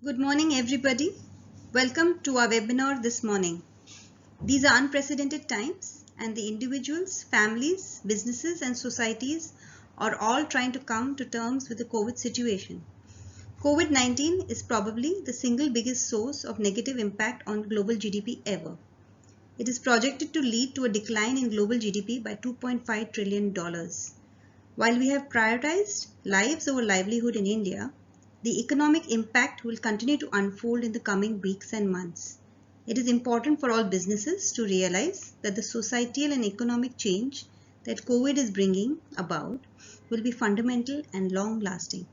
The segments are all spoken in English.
Good morning, everybody. Welcome to our webinar this morning. These are unprecedented times, and the individuals, families, businesses, and societies are all trying to come to terms with the COVID situation. COVID-19 is probably the single biggest source of negative impact on global GDP ever. It is projected to lead to a decline in global GDP by $2.5 trillion. While we have prioritized lives over livelihood in India, the economic impact will continue to unfold in the coming weeks and months. It is important for all businesses to realize that the societal and economic change that COVID is bringing about will be fundamental and long-lasting.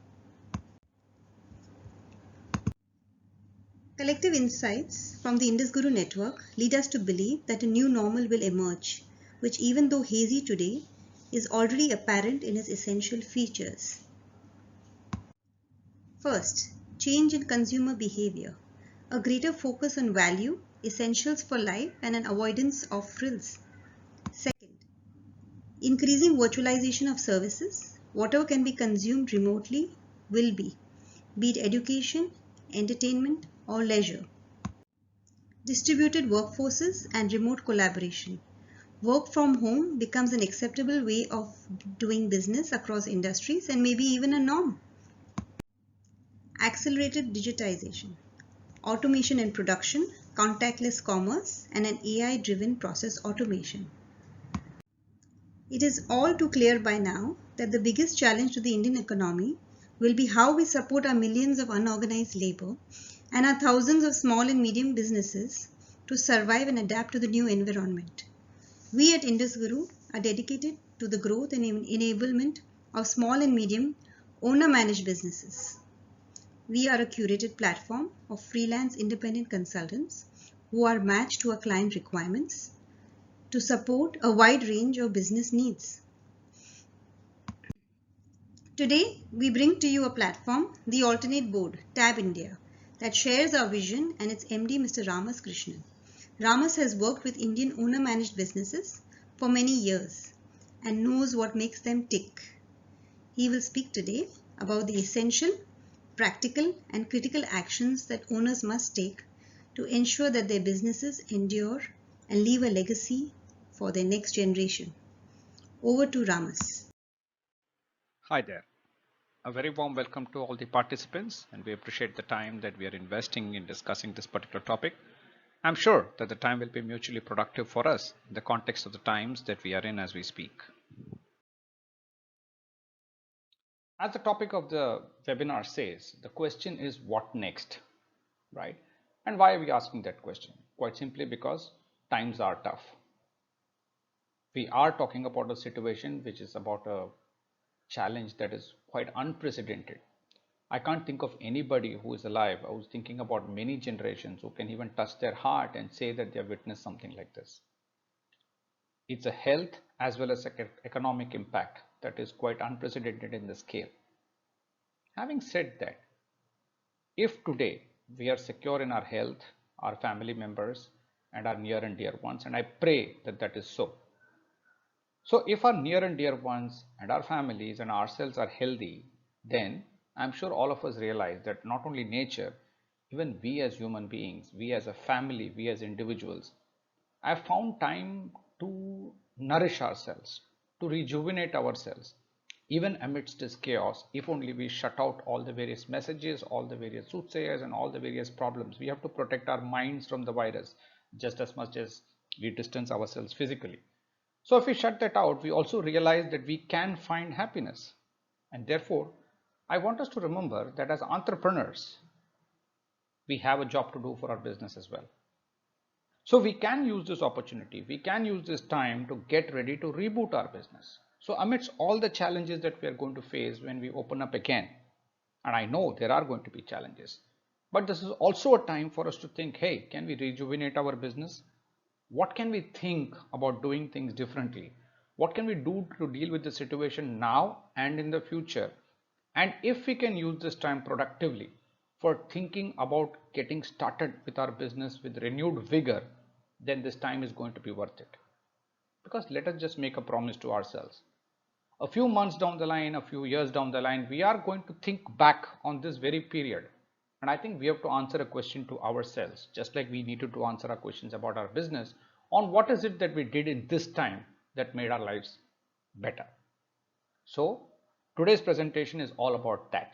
Collective insights from the IndusGuru Network lead us to believe that a new normal will emerge, which, even though hazy today, is already apparent in its essential features. First, change in consumer behavior, a greater focus on value, essentials for life, and an avoidance of frills. Second, increasing virtualization of services. Whatever can be consumed remotely will be it education, entertainment, or leisure. Distributed workforces and remote collaboration. Work from home becomes an acceptable way of doing business across industries and maybe even a norm. Accelerated digitization, automation in production, contactless commerce, and an AI-driven process automation. It is all too clear by now that the biggest challenge to the Indian economy will be how we support our millions of unorganized labor and our thousands of small and medium businesses to survive and adapt to the new environment. We at IndusGuru are dedicated to the growth and enablement of small and medium owner-managed businesses. We are a curated platform of freelance independent consultants who are matched to our client requirements to support a wide range of business needs. Today, we bring to you a platform, the Alternate Board, TAB India, that shares our vision and its MD, Mr. Ramas Krishnan. Ramas has worked with Indian owner-managed businesses for many years and knows what makes them tick. He will speak today about the essential, practical, and critical actions that owners must take to ensure that their businesses endure and leave a legacy for their next generation. Over to Ramas. Hi there. A very warm welcome to all the participants, and we appreciate the time that we are investing in discussing this particular topic. I'm sure that the time will be mutually productive for us in the context of the times that we are in as we speak. As the topic of the webinar says, the question is what next, right? And why are we asking that question? Quite simply because times are tough. We are talking about a situation which is about a challenge that is quite unprecedented. I can't think of anybody who is alive who's thinking about many generations who can even touch their heart and say that they have witnessed something like this. It's a health as well as economic impact that is quite unprecedented in the scale. Having said that, if today we are secure in our health, our family members, and our near and dear ones, and I pray that that is so. So if our near and dear ones and our families and ourselves are healthy, then I'm sure all of us realize that not only nature, even we as human beings, we as a family, we as individuals, have found time to nourish ourselves, to rejuvenate ourselves, even amidst this chaos. If only we shut out all the various messages, all the various soothsayers, and all the various problems. We have to protect our minds from the virus just as much as we distance ourselves physically. So if we shut that out, we also realize that we can find happiness. And therefore, I want us to remember that as entrepreneurs, we have a job to do for our business as well. So we can use this opportunity, we can use this time to get ready to reboot our business. So amidst all the challenges that we are going to face when we open up again, and I know there are going to be challenges, but this is also a time for us to think, hey, can we rejuvenate our business? What can we think about doing things differently? What can we do to deal with the situation now and in the future? And if we can use this time productively for thinking about getting started with our business with renewed vigor, then this time is going to be worth it. Because let us just make a promise to ourselves. A few months down the line, a few years down the line, we are going to think back on this very period And I think we have to answer a question to ourselves, just like we needed to answer our questions about our business on what is it that we did in this time that made our lives better. So today's presentation is all about that.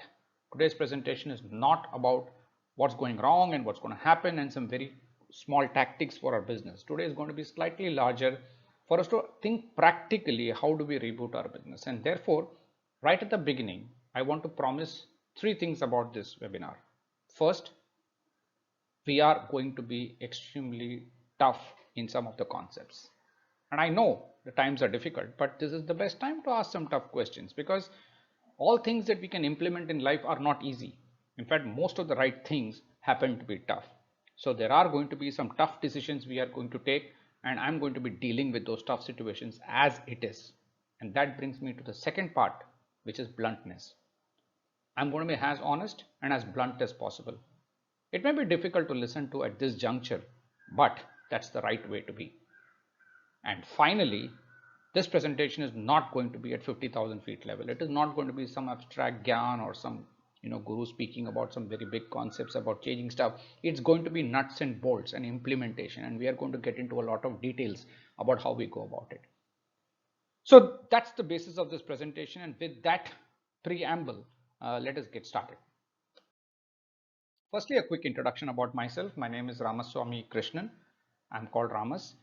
Today's presentation is not about what's going wrong and what's going to happen and some very small tactics for our business. Today is going to be slightly larger for us to think practically how do we reboot our business. And therefore, right at the beginning, I want to promise three things about this webinar. First, we are going to be extremely tough in some of the concepts. And I know the times are difficult, but this is the best time to ask some tough questions because all things that we can implement in life are not easy. In fact, most of the right things happen to be tough. So there are going to be some tough decisions we are going to take, and I'm going to be dealing with those tough situations as it is. And that brings me to the second part, which is bluntness. I'm going to be as honest and as blunt as possible. It may be difficult to listen to at this juncture, but that's the right way to be. And finally, this presentation is not going to be at 50,000 feet level. It is not going to be some abstract gyan or some guru speaking about some very big concepts about changing stuff. It's going to be nuts and bolts and implementation, and we are going to get into a lot of details about how we go about it. So that's the basis of this presentation, and with that preamble, let us get started. Firstly, a quick introduction about myself. My name is Ramas Krishnan. I'm called Ramas.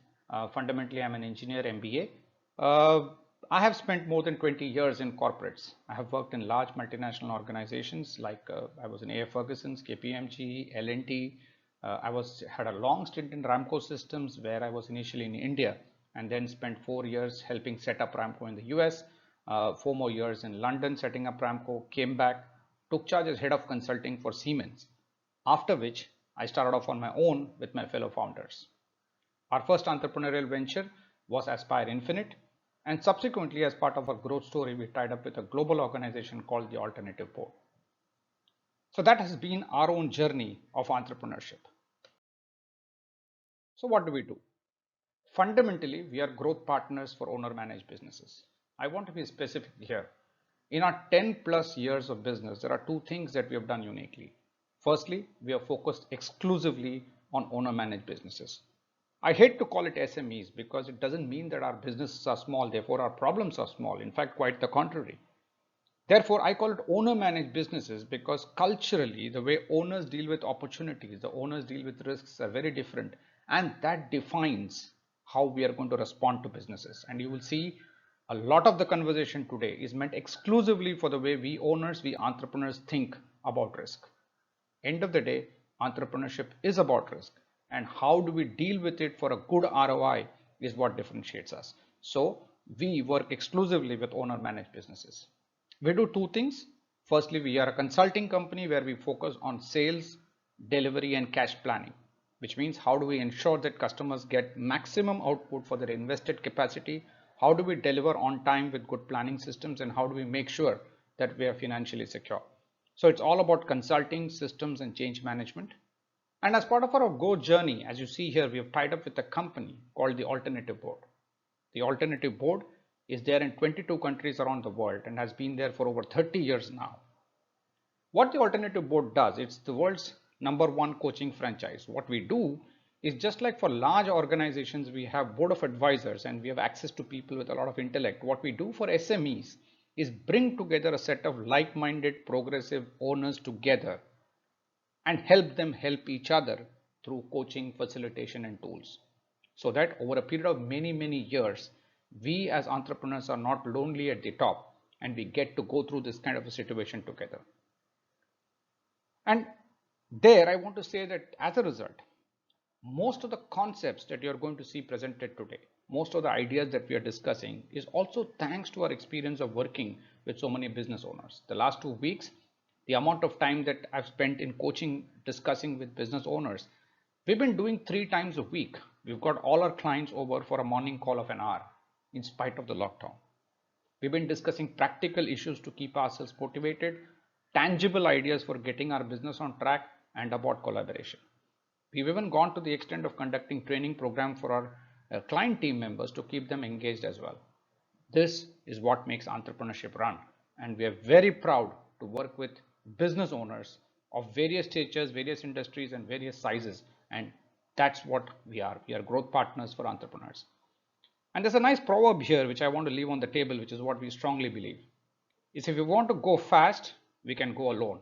Fundamentally, I'm an engineer, MBA. I have spent more than 20 years in corporates. I have worked in large multinational organizations like I was in A.F. Ferguson's, KPMG, L&T. Had a long stint in Ramco Systems where I was initially in India and then spent 4 years helping set up Ramco in the US, 4 more years in London setting up Ramco, came back, took charge as head of consulting for Siemens. After which I started off on my own with my fellow founders. Our first entrepreneurial venture was Aspire Infinite, and subsequently as part of our growth story we tied up with a global organization called the Alternative Board. So that has been our own journey of entrepreneurship. So what do we do? Fundamentally, we are growth partners for owner-managed businesses. I want to be specific here. In our 10 plus years of business, there are two things that we have done uniquely. Firstly, we are focused exclusively on owner-managed businesses. I hate to call it SMEs because it doesn't mean that our businesses are small, therefore our problems are small. In fact, quite the contrary. Therefore, I call it owner-managed businesses because culturally, the way owners deal with opportunities, the owners deal with risks are very different, and that defines how we are going to respond to businesses. And you will see a lot of the conversation today is meant exclusively for the way we owners, we entrepreneurs think about risk. End of the day, entrepreneurship is about risk, and how do we deal with it for a good ROI is what differentiates us. So we work exclusively with owner managed businesses. We do two things. Firstly, we are a consulting company where we focus on sales, delivery and cash planning, which means how do we ensure that customers get maximum output for their invested capacity? How do we deliver on time with good planning systems, and how do we make sure that we are financially secure? So it's all about consulting, systems and change management. And as part of our Go journey, as you see here, we have tied up with a company called the Alternative Board. The Alternative Board is there in 22 countries around the world and has been there for over 30 years now. What the Alternative Board does, it's the world's #1 coaching franchise. What we do is just like for large organizations, we have board of advisors and we have access to people with a lot of intellect. What we do for SMEs is bring together a set of like-minded progressive owners together and help them help each other through coaching, facilitation and tools. So that over a period of many years, we as entrepreneurs are not lonely at the top and we get to go through this kind of a situation together. And there I want to say that as a result, most of the concepts that you're going to see presented today, most of the ideas that we are discussing is also thanks to our experience of working with so many business owners. The last 2 weeks, the amount of time that I've spent in coaching, discussing with business owners, we've been doing 3 times a week. We've got all our clients over for a morning call of an hour in spite of the lockdown. We've been discussing practical issues to keep ourselves motivated, tangible ideas for getting our business on track, and about collaboration. We've even gone to the extent of conducting training programs for our client team members to keep them engaged as well. This is what makes entrepreneurship run, and we are very proud to work with business owners of various statures, various industries, and various sizes. And that's what we are. We are growth partners for entrepreneurs. And there's a nice proverb here which I want to leave on the table, which is what we strongly believe. Is if you want to go fast, we can go alone.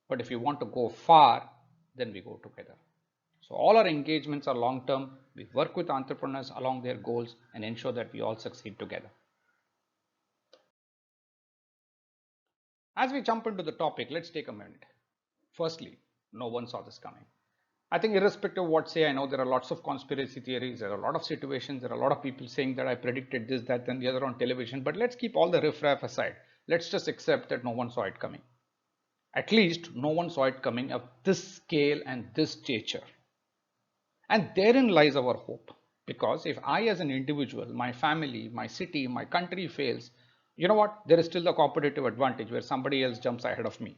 But if you want to go far, then we go together. So all our engagements are long term. We work with entrepreneurs along their goals and ensure that we all succeed together. As we jump into the topic, let's take a minute. Firstly, no one saw this coming. I think irrespective of what say, I know there are lots of conspiracy theories, there are a lot of situations, there are a lot of people saying that I predicted this, that, and the other on television, but let's keep all the riffraff aside. Let's just accept that no one saw it coming. At least no one saw it coming of this scale and this stature. And therein lies our hope. Because if I as an individual, my family, my city, my country fails, you know what? There is still a competitive advantage where somebody else jumps ahead of me.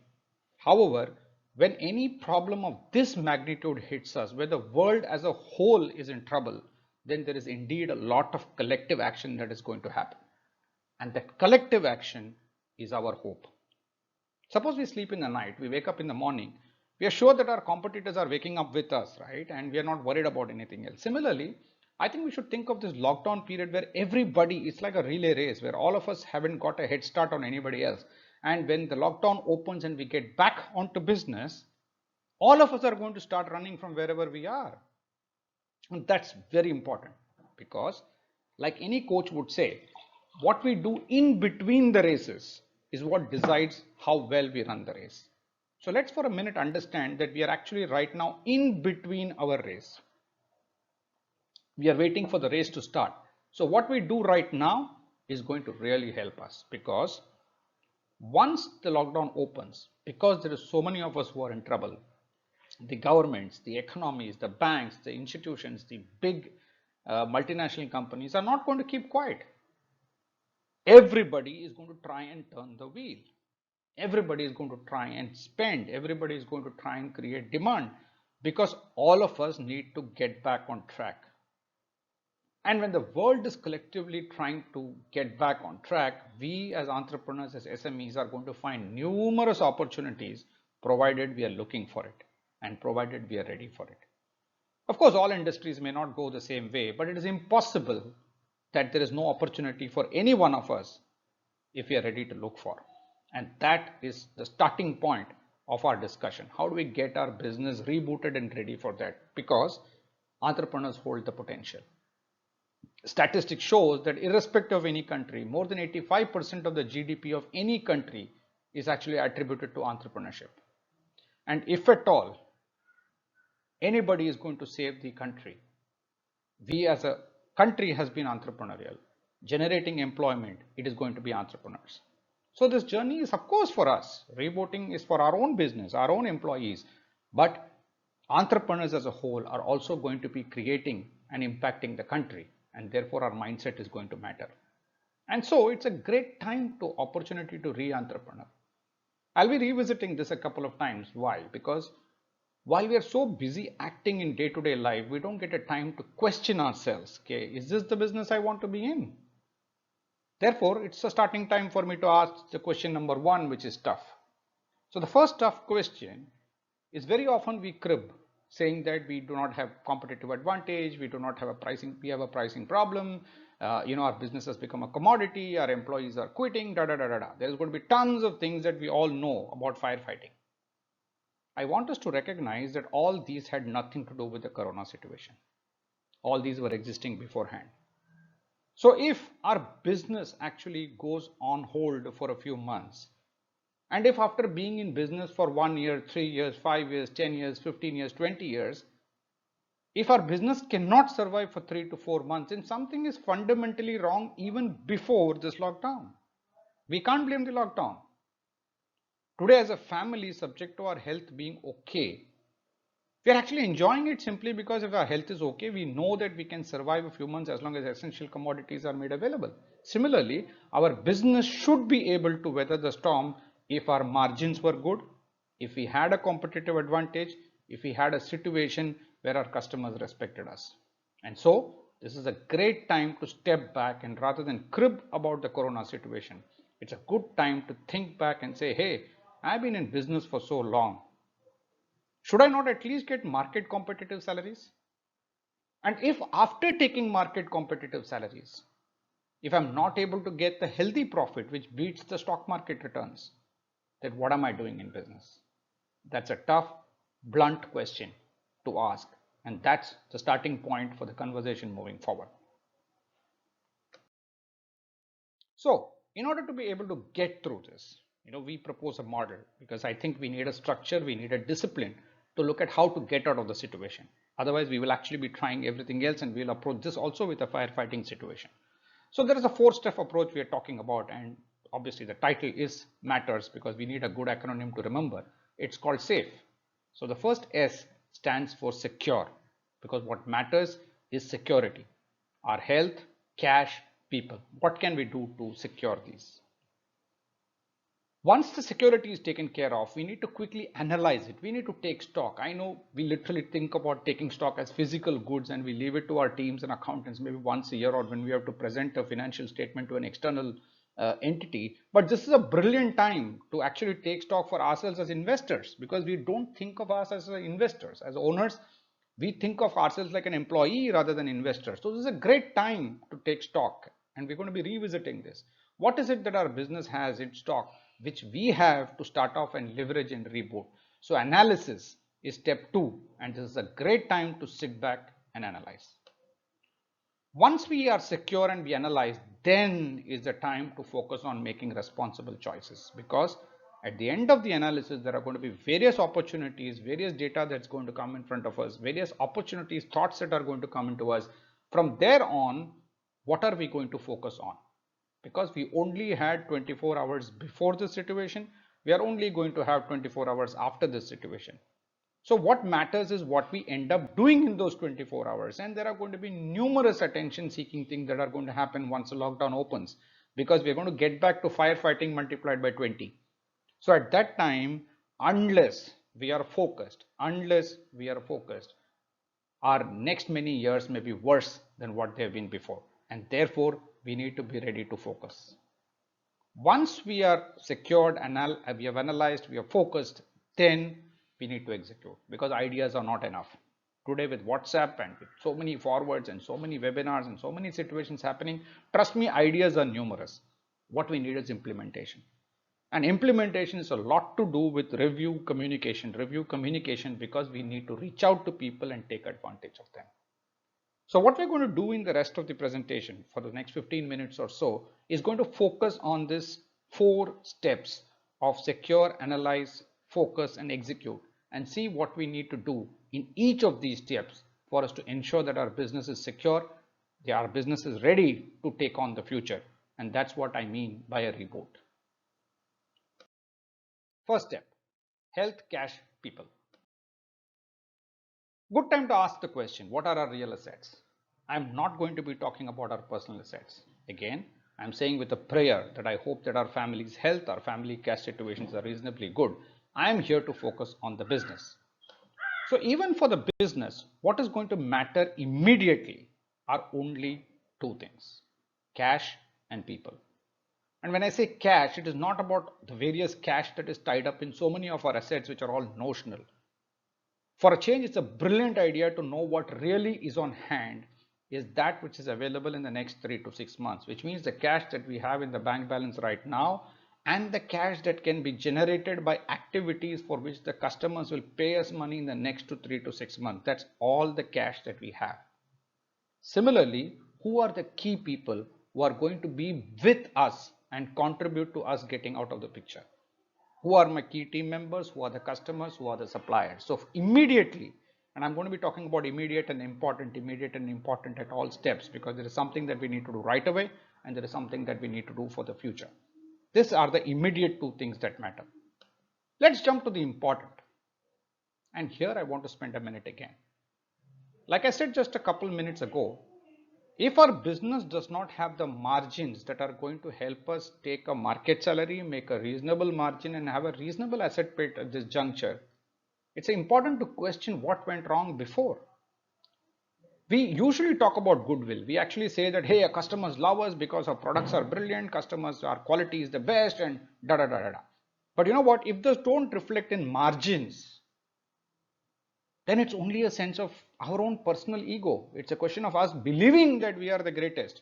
However, when any problem of this magnitude hits us, where the world as a whole is in trouble, then there is indeed a lot of collective action that is going to happen. And that collective action is our hope. Suppose we sleep in the night, we wake up in the morning, we are sure that our competitors are waking up with us, right? And we are not worried about anything else. Similarly, I think we should think of this lockdown period where everybody, it's like a relay race where all of us haven't got a head start on anybody else. And when the lockdown opens and we get back onto business, all of us are going to start running from wherever we are. And that's very important because, like any coach would say, what we do in between the races is what decides how well we run the race. So let's for a minute understand that we are actually right now in between our race. We are waiting for the race to start. So what we do right now is going to really help us because once the lockdown opens, because there is so many of us who are in trouble, the governments, the economies, the banks, the institutions, the big multinational companies are not going to keep quiet. Everybody is going to try and turn the wheel. Everybody is going to try and spend. Everybody is going to try and create demand because all of us need to get back on track. And when the world is collectively trying to get back on track, we as entrepreneurs, as SMEs are going to find numerous opportunities provided we are looking for it and provided we are ready for it. Of course, all industries may not go the same way, but it is impossible that there is no opportunity for any one of us if we are ready to look for. And that is the starting point of our discussion. How do we get our business rebooted and ready for that? Because entrepreneurs hold the potential. Statistics shows that irrespective of any country, more than 85% of the GDP of any country is actually attributed to entrepreneurship. And if at all anybody is going to save the country, we as a country has been entrepreneurial, generating employment, it is going to be entrepreneurs. So this journey is of course for us. Rebooting is for our own business, our own employees, but entrepreneurs as a whole are also going to be creating and impacting the country, and therefore our mindset is going to matter. And so it's a great time to opportunity to re-entrepreneur. I'll be revisiting this a couple of times. Why? Because while we are so busy acting in day-to-day life, we don't get a time to question ourselves. Okay, is this the business I want to be in? Therefore, it's a starting time for me to ask the question number one, which is tough. So the first tough question is very often we crib, saying that we do not have competitive advantage, we do not have a pricing, we have a pricing problem, our business has become a commodity, our employees are quitting, There's going to be tons of things that we all know about firefighting. I want us to recognize that all these had nothing to do with the corona situation. All these were existing beforehand. So if our business actually goes on hold for a few months, and if after being in business for 1 year, 3 years, 5 years, 10 years, 15 years, 20 years, if our business cannot survive for 3 to 4 months, then something is fundamentally wrong even before this lockdown. We can't blame the lockdown. Today as a family, subject to our health being okay, we are actually enjoying it simply because if our health is okay, we know that we can survive a few months as long as essential commodities are made available. Similarly, our business should be able to weather the storm if our margins were good, if we had a competitive advantage, if we had a situation where our customers respected us. And so this is a great time to step back, and rather than crib about the corona situation, it's a good time to think back and say, hey, I've been in business for so long. Should I not at least get market competitive salaries? And if after taking market competitive salaries, if I'm not able to get the healthy profit which beats the stock market returns, then what am I doing in business? That's a tough, blunt question to ask. And that's the starting point for the conversation moving forward. So, in order to be able to get through this, we propose a model because I think we need a structure, we need a discipline to look at how to get out of the situation. Otherwise, we will actually be trying everything else and we'll approach this also with a firefighting situation. So there is a 4-step approach we are talking about, and obviously the title is matters because we need a good acronym to remember. It's called SAFE. So the first S stands for secure because what matters is security. Our health, cash, people. What can we do to secure these? Once the security is taken care of, we need to quickly analyze it. We need to take stock. I know we literally think about taking stock as physical goods and we leave it to our teams and accountants maybe once a year or when we have to present a financial statement to an external entity. But this is a brilliant time to actually take stock for ourselves as investors because we don't think of us as investors. As owners, we think of ourselves like an employee rather than investor. So this is a great time to take stock and we're going to be revisiting this. What is it that our business has in stock which we have to start off and leverage and reboot? So analysis is step 2 and this is a great time to sit back and analyze. Once we are secure and we analyze, then is the time to focus on making responsible choices because at the end of the analysis, there are going to be various opportunities, various data that's going to come in front of us, various opportunities, thoughts that are going to come into us. From there on, what are we going to focus on? Because we only had 24 hours before this situation, we are only going to have 24 hours after this situation. So what matters is what we end up doing in those 24 hours. And there are going to be numerous attention seeking things that are going to happen once the lockdown opens because we're going to get back to firefighting multiplied by 20. So at that time, unless we are focused, our next many years may be worse than what they have been before. And therefore, we need to be ready to focus. Once we are secured and we have analyzed, we are focused, then we need to execute because ideas are not enough. Today with WhatsApp and with so many forwards and so many webinars and so many situations happening, trust me, ideas are numerous. What we need is implementation. And implementation is a lot to do with review communication because we need to reach out to people and take advantage of them. So what we're going to do in the rest of the presentation for the next 15 minutes or so is going to focus on this 4 steps of secure, analyze, focus and execute and see what we need to do in each of these steps for us to ensure that our business is secure, our business is ready to take on the future. And that's what I mean by a reboot. First step, health, cash, people. Good time to ask the question, what are our real assets? I'm not going to be talking about our personal assets. Again, I'm saying with a prayer that I hope that our family's health, our family cash situations are reasonably good. I am here to focus on the business. So even for the business, what is going to matter immediately are only 2 things, cash and people. And when I say cash, it is not about the various cash that is tied up in so many of our assets which are all notional. For a change, it's a brilliant idea to know what really is on hand is that which is available in the next 3 to 6 months, which means the cash that we have in the bank balance right now and the cash that can be generated by activities for which the customers will pay us money in the next 3 to 6 months. That's all the cash that we have. Similarly, who are the key people who are going to be with us and contribute to us getting out of the picture? Who are my key team members? Who are the customers? Who are the suppliers? So immediately, and I'm going to be talking about immediate and important at all steps because there is something that we need to do right away and there is something that we need to do for the future. These are the immediate 2 things that matter. Let's jump to the important. And here I want to spend a minute again. Like I said just a couple minutes ago, if our business does not have the margins that are going to help us take a market salary, make a reasonable margin and have a reasonable asset pay at this juncture, it's important to question what went wrong before. We usually talk about goodwill. We actually say that, hey, our customers love us because our products are brilliant, our quality is the best and da da da da da. But you know what? If those don't reflect in margins, then it's only a sense of our own personal ego. It's a question of us believing that we are the greatest.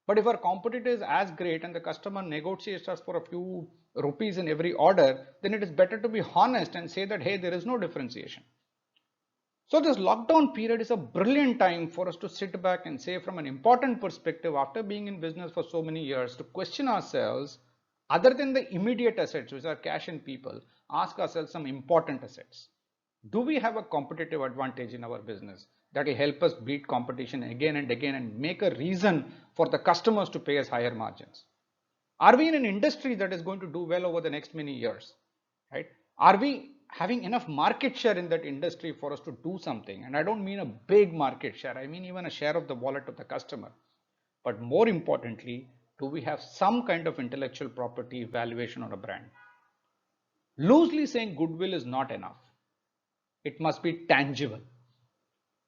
But if our competitor is as great and the customer negotiates us for a few rupees in every order, then it is better to be honest and say that, hey, there is no differentiation. So this lockdown period is a brilliant time for us to sit back and say, from an important perspective, after being in business for so many years, to question ourselves, other than the immediate assets, which are cash and people, ask ourselves some important assets. Do we have a competitive advantage in our business that will help us beat competition again and again and make a reason for the customers to pay us higher margins? Are we in an industry that is going to do well over the next many years, right? Are we having enough market share in that industry for us to do something? And I don't mean a big market share. I mean even a share of the wallet of the customer. But more importantly, do we have some kind of intellectual property valuation on a brand? Loosely saying goodwill is not enough. It must be tangible.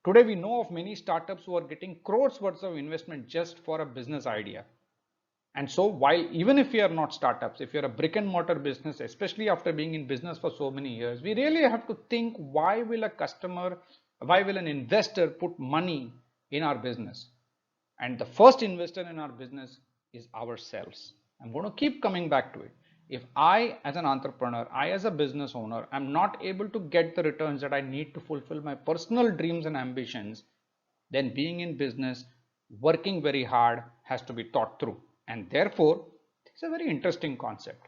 Today we know of many startups who are getting crores worth of investment just for a business idea. And so while even if we are not startups, if you're a brick and mortar business, especially after being in business for so many years, we really have to think, why will an investor put money in our business? And the first investor in our business is ourselves. I'm going to keep coming back to it. If I as an entrepreneur, I as a business owner, am not able to get the returns that I need to fulfill my personal dreams and ambitions, then being in business, working very hard has to be thought through. And therefore, it's a very interesting concept.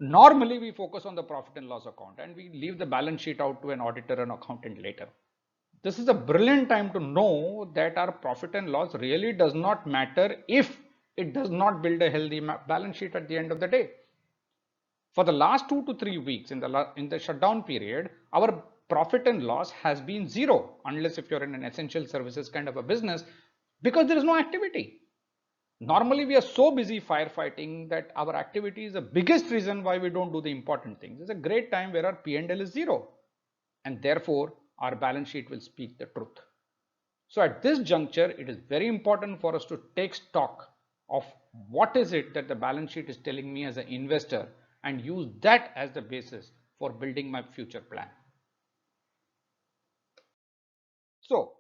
Normally, we focus on the profit and loss account and we leave the balance sheet out to an auditor and accountant later. This is a brilliant time to know that our profit and loss really does not matter if it does not build a healthy balance sheet at the end of the day. For the last 2 to 3 weeks in the shutdown period, our profit and loss has been zero, unless if you're in an essential services kind of a business, because there is no activity. Normally, we are so busy firefighting that our activity is the biggest reason why we don't do the important things. It's a great time where our P&L is zero, and therefore our balance sheet will speak the truth. So at this juncture, it is very important for us to take stock of what is it that the balance sheet is telling me as an investor and use that as the basis for building my future plan. So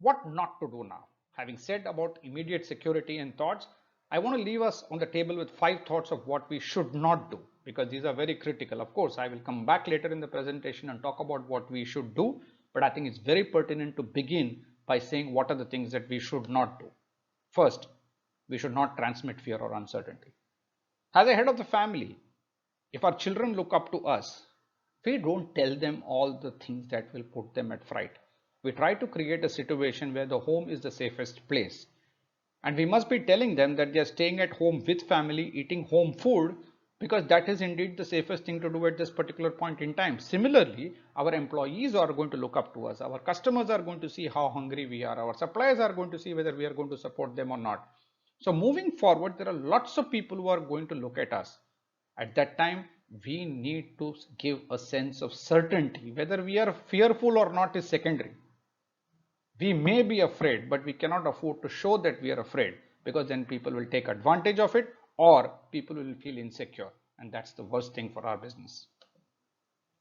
what not to do now? Having said about immediate security and thoughts, I want to leave us on the table with 5 thoughts of what we should not do, because these are very critical. Of course, I will come back later in the presentation and talk about what we should do, but I think it's very pertinent to begin by saying what are the things that we should not do. First, we should not transmit fear or uncertainty. As a head of the family, if our children look up to us, we don't tell them all the things that will put them at fright. We try to create a situation where the home is the safest place. And we must be telling them that they are staying at home with family, eating home food, because that is indeed the safest thing to do at this particular point in time. Similarly, our employees are going to look up to us. Our customers are going to see how hungry we are. Our suppliers are going to see whether we are going to support them or not. So moving forward, there are lots of people who are going to look at us. At that time, we need to give a sense of certainty. Whether we are fearful or not is secondary. We may be afraid, but we cannot afford to show that we are afraid, because then people will take advantage of it or people will feel insecure, and that's the worst thing for our business.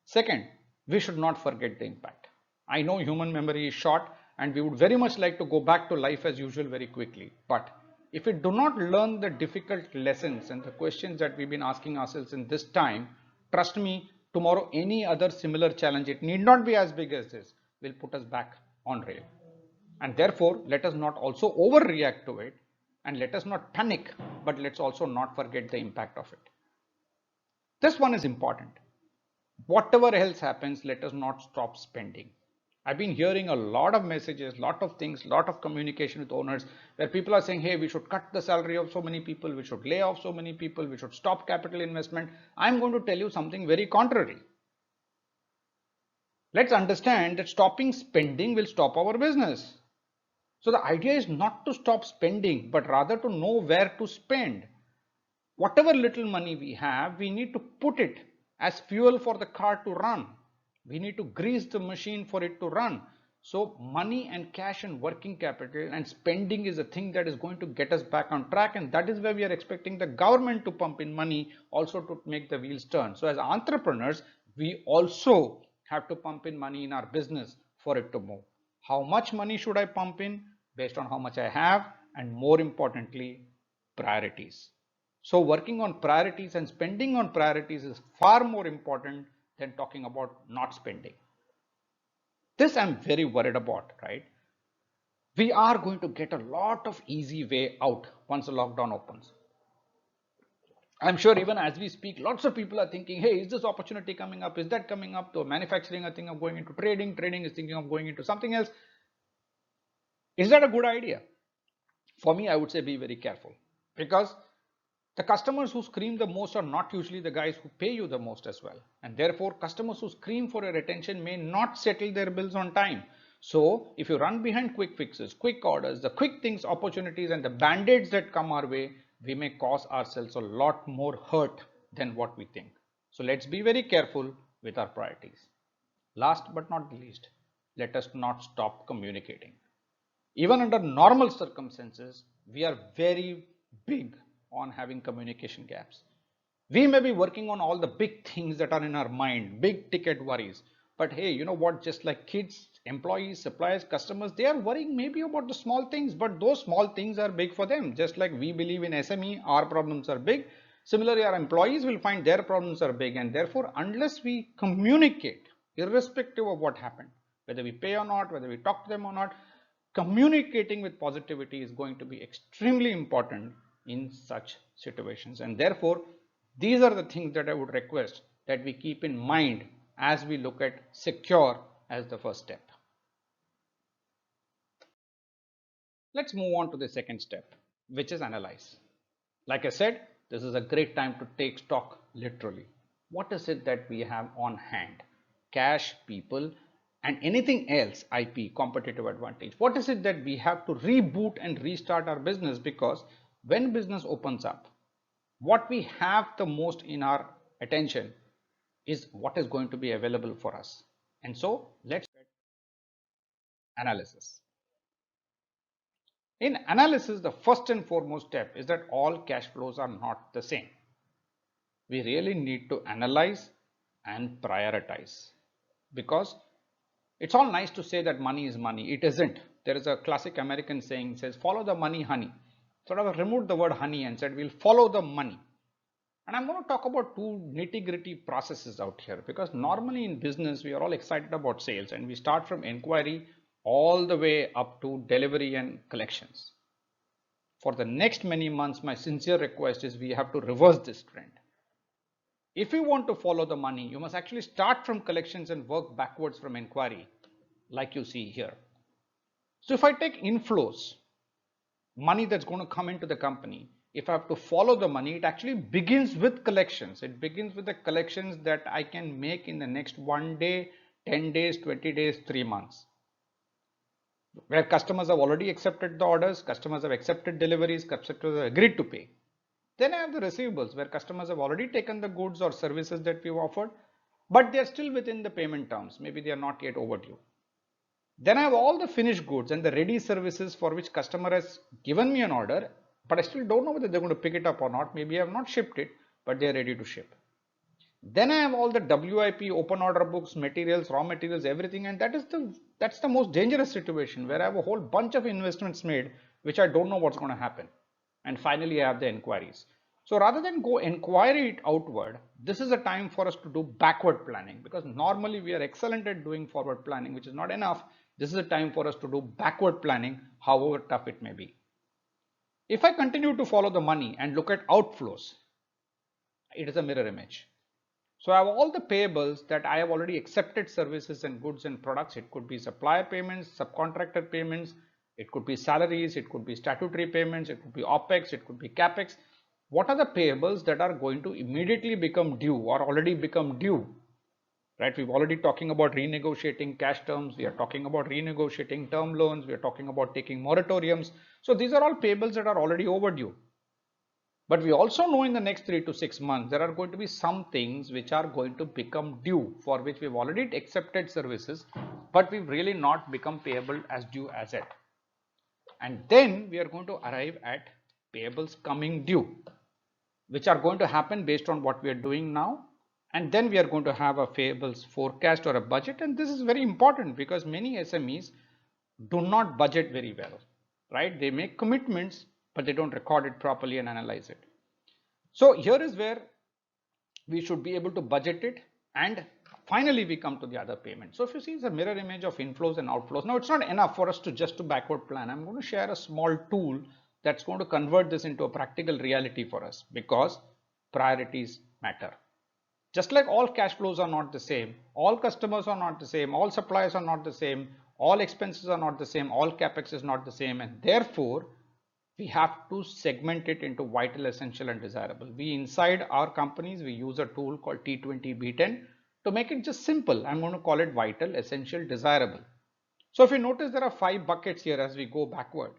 Second, we should not forget the impact. I know human memory is short and we would very much like to go back to life as usual very quickly, but if we do not learn the difficult lessons and the questions that we've been asking ourselves in this time, trust me, tomorrow any other similar challenge, it need not be as big as this, will put us back on rail. And therefore, let us not also overreact to it, and let us not panic, but let's also not forget the impact of it. This one is important. Whatever else happens, let us not stop spending. I've been hearing a lot of messages, lot of things, lot of communication with owners where people are saying, hey, we should cut the salary of so many people, we should lay off so many people, we should stop capital investment. I'm going to tell you something very contrary. Let's understand that stopping spending will stop our business. So the idea is not to stop spending, but rather to know where to spend. Whatever little money we have, we need to put it as fuel for the car to run. We need to grease the machine for it to run. So money and cash and working capital and spending is a thing that is going to get us back on track, and that is where we are expecting the government to pump in money also to make the wheels turn. So as entrepreneurs, we also have to pump in money in our business for it to move. How much money should I pump in? Based on how much I have, and more importantly, priorities. So working on priorities and spending on priorities is far more important than talking about not spending. This I'm very worried about, right? We are going to get a lot of easy way out once the lockdown opens. I'm sure even as we speak, lots of people are thinking, hey, is this opportunity coming up? Is that coming up? To manufacturing, I think of going into trading. Trading is thinking of going into something else. Is that a good idea? For me, I would say be very careful, because the customers who scream the most are not usually the guys who pay you the most as well. And therefore, customers who scream for your attention may not settle their bills on time. So if you run behind quick fixes, quick orders, the quick things, opportunities, and the band-aids that come our way, we may cause ourselves a lot more hurt than what we think. So let's be very careful with our priorities. Last but not the least, let us not stop communicating. Even under normal circumstances, we are very big on having communication gaps. We may be working on all the big things that are in our mind, big ticket worries. But hey, you know what? Just like kids, employees, suppliers, customers, they are worrying maybe about the small things, but those small things are big for them. Just like we believe in SME, our problems are big. Similarly, our employees will find their problems are big, and therefore, unless we communicate, irrespective of what happened, whether we pay or not, whether we talk to them or not, communicating with positivity is going to be extremely important in such situations. And therefore, these are the things that I would request that we keep in mind as we look at secure as the first step. Let's move on to the second step, which is analyze. Like I said, this is a great time to take stock literally. What is it that we have on hand? Cash, people, and anything else, IP, competitive advantage. What is it that we have to reboot and restart our business? Because when business opens up, what we have the most in our attention is what is going to be available for us. And so let's get analysis. In analysis, the first and foremost step is that all cash flows are not the same. We really need to analyze and prioritize, because it's all nice to say that money is money. It isn't. There is a classic American saying, says, follow the money, honey. So I removed the word honey and said, we'll follow the money. And I'm going to talk about two nitty-gritty processes out here, because normally in business, we are all excited about sales and we start from inquiry all the way up to delivery and collections. For the next many months, my sincere request is we have to reverse this trend. If you want to follow the money, you must actually start from collections and work backwards from inquiry, like you see here. So if I take inflows, money that's going to come into the company, if I have to follow the money, it actually begins with collections. It begins with the collections that I can make in the next 1 day, 10 days, 20 days, 3 months. Where customers have already accepted the orders, customers have accepted deliveries, customers have agreed to pay. Then I have the receivables, where customers have already taken the goods or services that we've offered, but they are still within the payment terms. Maybe they are not yet overdue. Then I have all the finished goods and the ready services for which customer has given me an order, but I still don't know whether they're going to pick it up or not. Maybe I have not shipped it, but they are ready to ship. Then I have all the WIP, open order books, materials, raw materials, everything, and that's the most dangerous situation, where I have a whole bunch of investments made which I don't know what's going to happen. And finally, I have the inquiries. So rather than go inquiry it outward, this is a time for us to do backward planning, because normally we are excellent at doing forward planning, which is not enough. This is a time for us to do backward planning, however tough it may be. If I continue to follow the money and look at outflows, it is a mirror image. So I have all the payables that I have already accepted services and goods and products. It could be supplier payments, subcontractor payments, it could be salaries, it could be statutory payments, it could be OPEX, it could be CAPEX. What are the payables that are going to immediately become due or already become due? Right? We've already talking about renegotiating cash terms. We are talking about renegotiating term loans. We are talking about taking moratoriums. So these are all payables that are already overdue. But we also know in the next 3 to 6 months, there are going to be some things which are going to become due, for which we've already accepted services, but we've really not become payable as due as yet. And then we are going to arrive at payables coming due, which are going to happen based on what we are doing now And then we are going to have a payables forecast or a budget. And this is very important because many SMEs do not budget very well, right? They make commitments, but they don't record it properly and analyze it. So here is where we should be able to budget it, and finally we come to the other payment. So if you see, it's a mirror image of inflows and outflows. Now it's not enough for us to just to backward plan. I'm going to share a small tool that's going to convert this into a practical reality for us, because priorities matter. Just like all cash flows are not the same, all customers are not the same, all suppliers are not the same, all expenses are not the same, all capex is not the same, and therefore we have to segment it into vital, essential, and desirable. We inside our companies, we use a tool called T20B10 to make it just simple. I'm going to call it vital, essential, desirable. So if you notice, there are 5 buckets here as we go backward.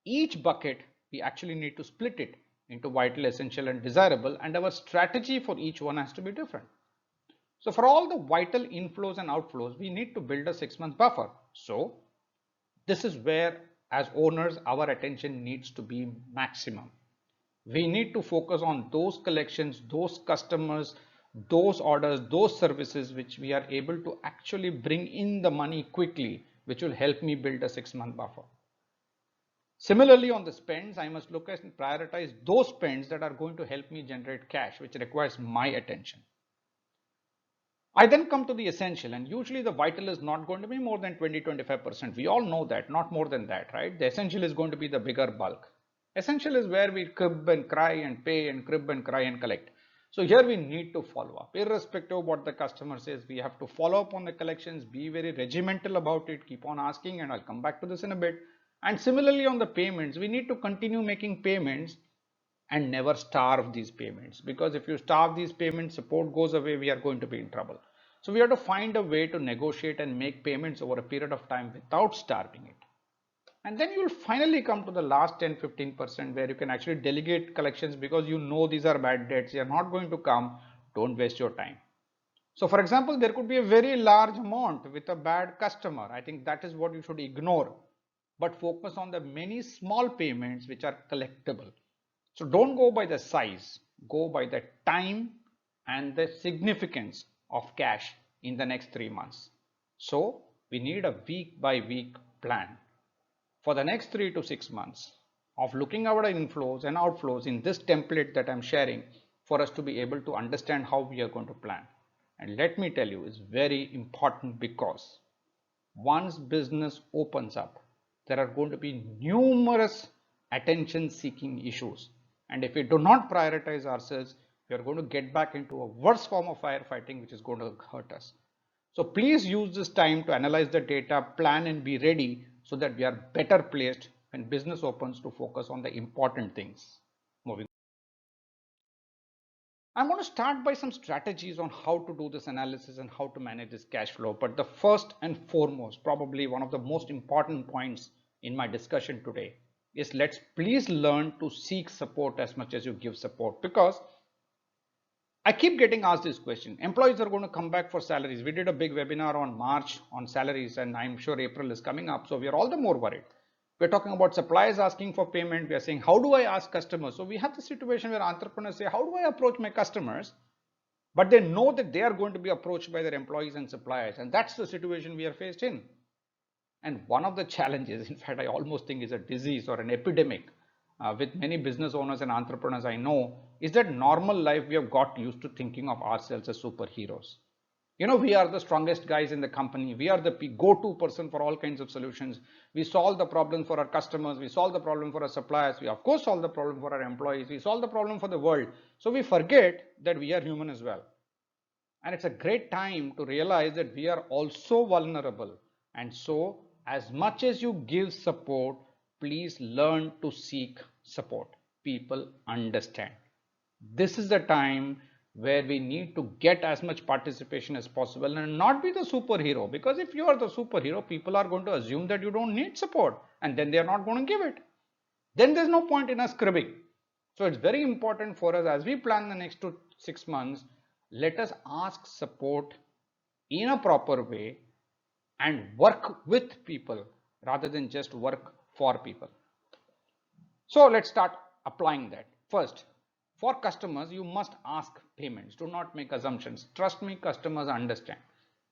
Each bucket, we actually need to split it into vital, essential, and desirable, and our strategy for each one has to be different. So for all the vital inflows and outflows, we need to build a 6-month buffer. So this is where, as owners, our attention needs to be maximum. We need to focus on those collections, those customers, those orders, those services which we are able to actually bring in the money quickly, which will help me build a 6-month buffer. Similarly, on the spends, I must look at and prioritize those spends that are going to help me generate cash, which requires my attention. I then come to the essential, and usually the vital is not going to be more than 20-25%. We all know that, not more than that, right? The essential is going to be the bigger bulk. Essential is where we crib and cry and pay and crib and cry and collect. So here we need to follow up. Irrespective of what the customer says, we have to follow up on the collections, be very regimental about it, keep on asking, and I'll come back to this in a bit. And similarly on the payments, we need to continue making payments and never starve these payments, because if you starve these payments, support goes away, we are going to be in trouble. So we have to find a way to negotiate and make payments over a period of time without starving it. And then you will finally come to the last 10-15% where you can actually delegate collections, because you know these are bad debts, they are not going to come. Don't waste your time. So for example, there could be a very large amount with a bad customer. I think that is what you should ignore, but focus on the many small payments which are collectible. So don't go by the size, go by the time and the significance of cash in the next 3 months. So we need a week by week plan for the next 3 to 6 months of looking at our inflows and outflows in this template that I'm sharing, for us to be able to understand how we are going to plan. And let me tell you, it's very important, because once business opens up, there are going to be numerous attention seeking issues, and if we do not prioritize ourselves, we are going to get back into a worse form of firefighting, which is going to hurt us. So please use this time to analyze the data, plan, and be ready, so that we are better placed when business opens to focus on the important things. Moving, I'm going to start by some strategies on how to do this analysis and how to manage this cash flow. But the first and foremost, probably one of the most important points in my discussion today, is let's please learn to seek support as much as you give support, because I keep getting asked this question. Employees are going to come back for salaries. We did a big webinar on March on salaries, and I'm sure April is coming up. So we are all the more worried. We're talking about suppliers asking for payment. We are saying, how do I ask customers? So we have the situation where entrepreneurs say, how do I approach my customers? But they know that they are going to be approached by their employees and suppliers. And that's the situation we are faced in. And one of the challenges, in fact, I almost think is a disease or an epidemic with many business owners and entrepreneurs I know, is that normal life we have got used to thinking of ourselves as superheroes. You know, we are the strongest guys in the company. We are the go-to person for all kinds of solutions. We solve the problem for our customers. We solve the problem for our suppliers. We of course solve the problem for our employees. We solve the problem for the world. So we forget that we are human as well. And it's a great time to realize that we are also vulnerable. And so as much as you give support, please learn to seek support. People understand. This is the time where we need to get as much participation as possible and not be the superhero, because if you are the superhero, people are going to assume that you don't need support, and then they are not going to give it. Then there's no point in us cribbing. So it's very important for us as we plan the next 2 to 6 months, let us ask support in a proper way and work with people rather than just work for people. So let's start applying that. First, For customers, you must ask payments. Do not make assumptions. Trust me, customers understand.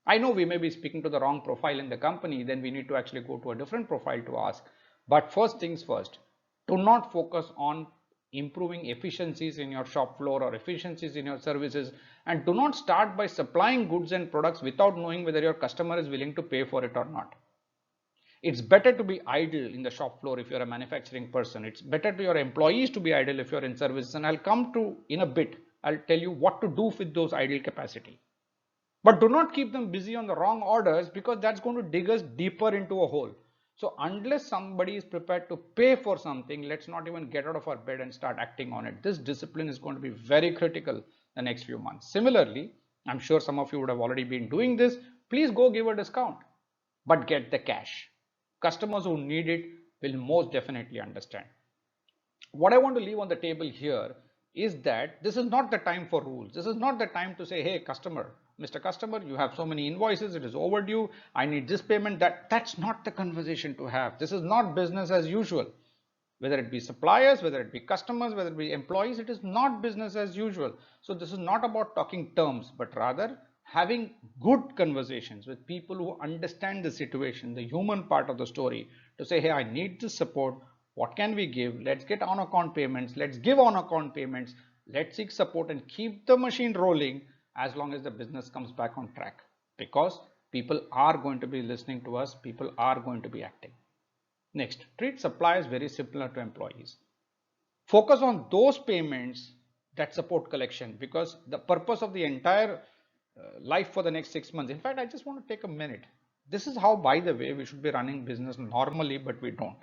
I know we may be speaking to the wrong profile in the company, then we need to actually go to a different profile to ask. But first things first, do not focus on improving efficiencies in your shop floor or efficiencies in your services, and do not start by supplying goods and products without knowing whether your customer is willing to pay for it or not. It's better to be idle in the shop floor if you're a manufacturing person. It's better to your employees to be idle if you're in services. And I'll come to in a bit. I'll tell you what to do with those idle capacity. But do not keep them busy on the wrong orders, because that's going to dig us deeper into a hole. So unless somebody is prepared to pay for something, let's not even get out of our bed and start acting on it. This discipline is going to be very critical the next few months. Similarly, I'm sure some of you would have already been doing this. Please go give a discount, but get the cash. Customers who need it will most definitely understand. What I want to leave on the table here is that this is not the time for rules. This is not the time to say, hey, customer, Mr. Customer, you have so many invoices, it is overdue, I need this payment. That's not the conversation to have. This is not business as usual. Whether it be suppliers, whether it be customers, whether it be employees, it is not business as usual. So this is not about talking terms, but rather having good conversations with people who understand the situation, the human part of the story, to say, hey, I need this support. What can we give? Let's get on account payments. Let's give on account payments. Let's seek support and keep the machine rolling as long as the business comes back on track, because people are going to be listening to us. People are going to be acting. Next, treat suppliers very similar to employees. Focus on those payments that support collection, because the purpose of the entire life for the next 6 months. In fact, I just want to take a minute. This is how, by the way, we should be running business normally, but we don't.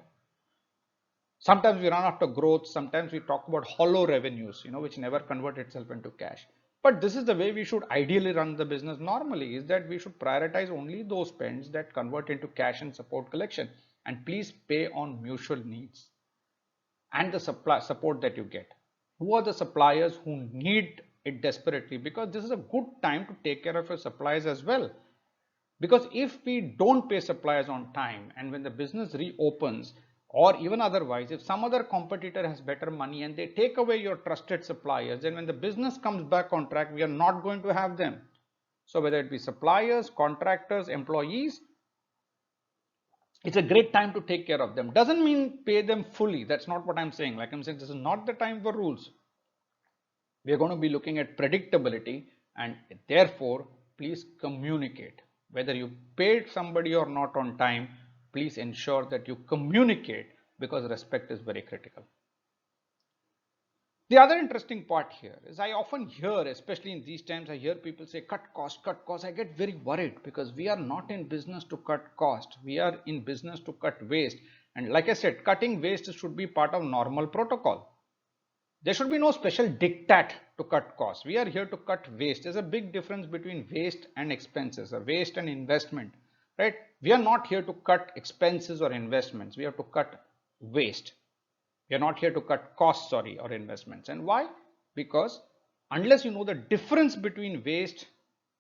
Sometimes we run after growth. Sometimes we talk about hollow revenues, which never convert itself into cash. But this is the way we should ideally run the business normally, is that we should prioritize only those spends that convert into cash and support collection. And please pay on mutual needs and the support that you get. Who are the suppliers who need it desperately? Because this is a good time to take care of your suppliers as well. Because if we don't pay suppliers on time, and when the business reopens, or even otherwise, if some other competitor has better money and they take away your trusted suppliers, then when the business comes back on track, we are not going to have them. So whether it be suppliers, contractors, employees, it's a great time to take care of them. Doesn't mean pay them fully. That's not what I'm saying. Like I'm saying, this is not the time for rules. We are going to be looking at predictability, and therefore, please communicate. Whether you paid somebody or not on time, please ensure that you communicate, because respect is very critical. The other interesting part here is, I often hear, especially in these times, I hear people say, cut cost, cut cost. I get very worried, because we are not in business to cut cost. We are in business to cut waste. And like I said, cutting waste should be part of normal protocol. There should be no special diktat to cut costs. We are here to cut waste. There's a big difference between waste and expenses, or waste and investment, right? We are not here to cut expenses or investments. We have to cut waste. We are not here to cut costs, or investments. And why? Because unless you know the difference between waste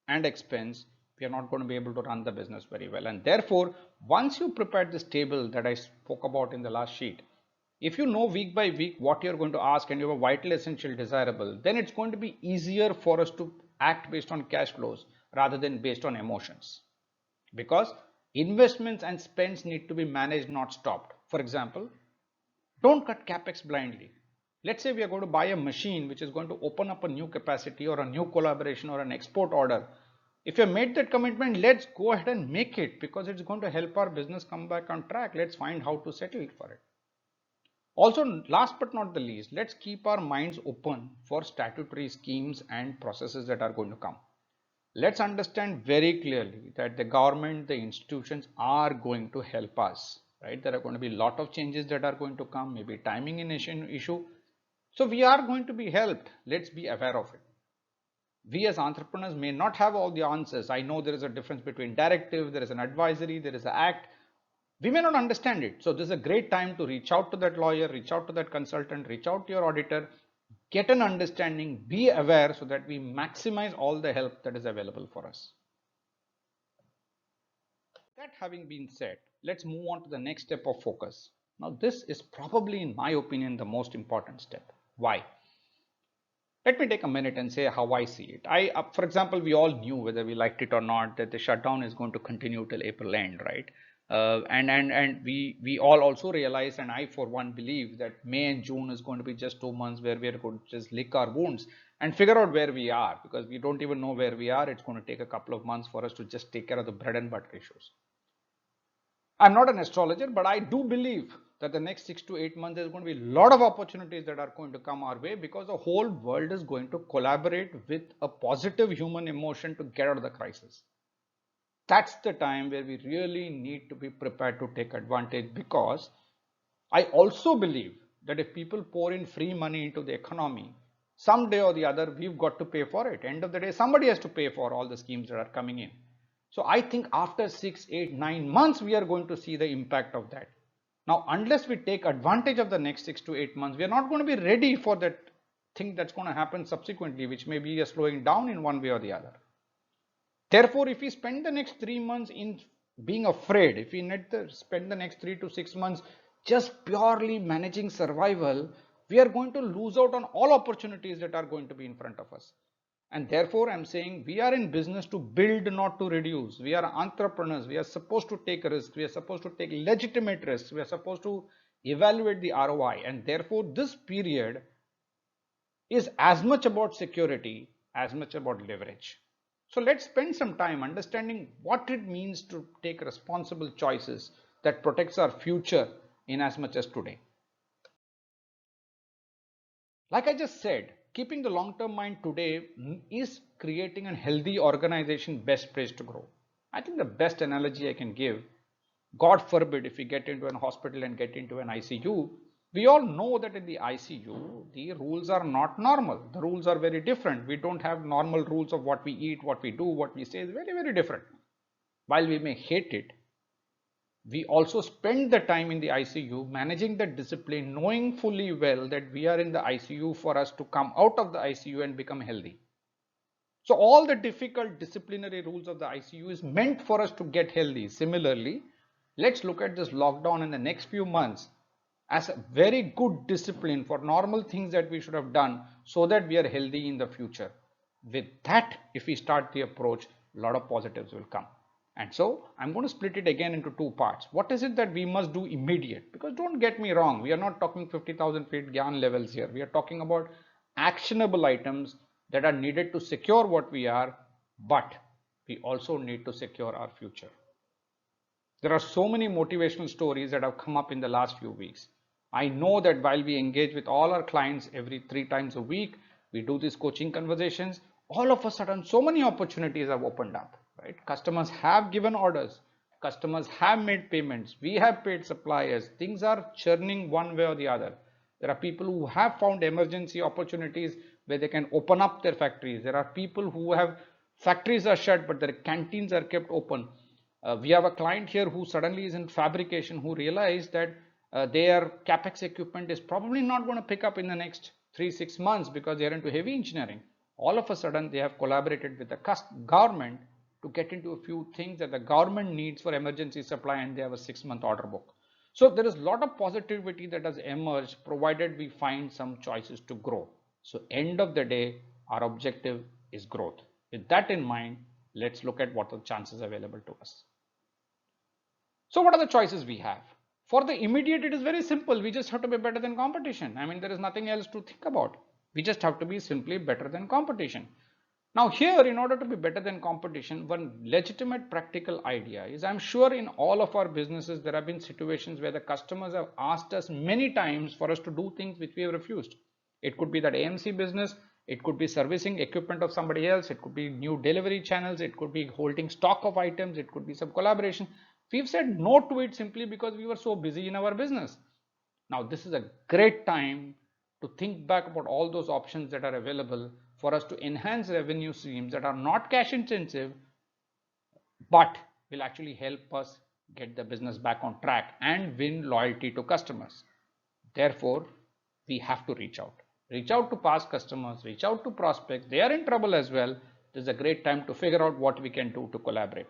and expense, we are not going to be able to run the business very well. And therefore, once you prepare this table that I spoke about in the last sheet, if you know week by week what you're going to ask, and you have a vital, essential, desirable, then it's going to be easier for us to act based on cash flows rather than based on emotions. Because investments and spends need to be managed, not stopped. For example, don't cut capex blindly. Let's say we are going to buy a machine which is going to open up a new capacity or a new collaboration or an export order. If you have made that commitment, let's go ahead and make it, because it's going to help our business come back on track. Let's find how to settle for it. Also, last but not the least, let's keep our minds open for statutory schemes and processes that are going to come. Let's understand very clearly that the government, the institutions are going to help us, right? There are going to be a lot of changes that are going to come, maybe timing in issue. So we are going to be helped. Let's be aware of it. We as entrepreneurs may not have all the answers. I know there is a difference between directive, there is an advisory, there is an act. We may not understand it. So this is a great time to reach out to that lawyer, reach out to that consultant, reach out to your auditor, get an understanding, be aware, so that we maximize all the help that is available for us. That having been said, let's move on to the next step of focus. Now, this is probably, in my opinion, the most important step. Why? Let me take a minute and say how I see it. For example, we all knew, whether we liked it or not, that the shutdown is going to continue till April end, right? And we all also realize, and I for one believe, that May and June is going to be just 2 months where we are going to just lick our wounds and figure out where we are, because we don't even know where we are. It's going to take a couple of months for us to just take care of the bread and butter issues. I'm not an astrologer, but I do believe that the next 6 to 8 months there's going to be a lot of opportunities that are going to come our way, because the whole world is going to collaborate with a positive human emotion to get out of the crisis. That's the time where we really need to be prepared to take advantage, because I also believe that if people pour in free money into the economy, someday or the other we've got to pay for it. End of the day, somebody has to pay for all the schemes that are coming in. So I think after 6, 8, 9 months, we are going to see the impact of that. Now, unless we take advantage of the next 6 to 8 months, we are not going to be ready for that thing that's going to happen subsequently, which may be a slowing down in one way or the other. Therefore, if we spend the next 3 months in being afraid, if we spend the next 3 to 6 months just purely managing survival, we are going to lose out on all opportunities that are going to be in front of us. And therefore, I'm saying we are in business to build, not to reduce. We are entrepreneurs. We are supposed to take risks. We are supposed to take legitimate risks. We are supposed to evaluate the ROI. And therefore, this period is as much about security as much about leverage. So let's spend some time understanding what it means to take responsible choices that protects our future in as much as today. Like I just said, keeping the long-term mind today is creating a healthy organization best place to grow. I think the best analogy I can give, God forbid if we get into an hospital and get into an ICU, we all know that in the ICU, the rules are not normal. The rules are very different. We don't have normal rules of what we eat, what we do, what we say is very, very different. While we may hate it, we also spend the time in the ICU managing the discipline, knowing fully well that we are in the ICU for us to come out of the ICU and become healthy. So all the difficult disciplinary rules of the ICU is meant for us to get healthy. Similarly, let's look at this lockdown in the next few months as a very good discipline for normal things that we should have done so that we are healthy in the future. With that, if we start the approach, a lot of positives will come. And so I'm going to split it again into two parts. What is it that we must do immediate? Because don't get me wrong, we are not talking 50,000 feet Gyan levels here. We are talking about actionable items that are needed to secure what we are, but we also need to secure our future. There are so many motivational stories that have come up in the last few weeks. I know that while we engage with all our clients every 3 times a week, we do these coaching conversations, all of a sudden so many opportunities have opened up, right? Customers have given orders, customers have made payments, we have paid suppliers, things are churning one way or the other. There are people who have found emergency opportunities where they can open up their factories. There are people who have factories are shut but their canteens are kept open. We have a client here who suddenly is in fabrication, who realized that their capex equipment is probably not going to pick up in the next 3-6 months because they are into heavy engineering. All of a sudden they have collaborated with the government to get into a few things that the government needs for emergency supply, and they have a 6-month order book. So there is a lot of positivity that has emerged provided we find some choices to grow. So end of the day, our objective is growth. With that in mind, let's look at what are the chances available to us. So what are the choices we have? For the immediate, it is very simple. We just have to be better than competition. I mean, there is nothing else to think about. We just have to be simply better than competition. Now here, in order to be better than competition, one legitimate practical idea is, I'm sure in all of our businesses, there have been situations where the customers have asked us many times for us to do things which we have refused. It could be that AMC business, it could be servicing equipment of somebody else, it could be new delivery channels, it could be holding stock of items, it could be some collaboration. We've said no to it simply because we were so busy in our business. Now this is a great time to think back about all those options that are available for us to enhance revenue streams that are not cash intensive, but will actually help us get the business back on track and win loyalty to customers. Therefore, we have to reach out. Reach out to past customers, reach out to prospects. They are in trouble as well. This is a great time to figure out what we can do to collaborate.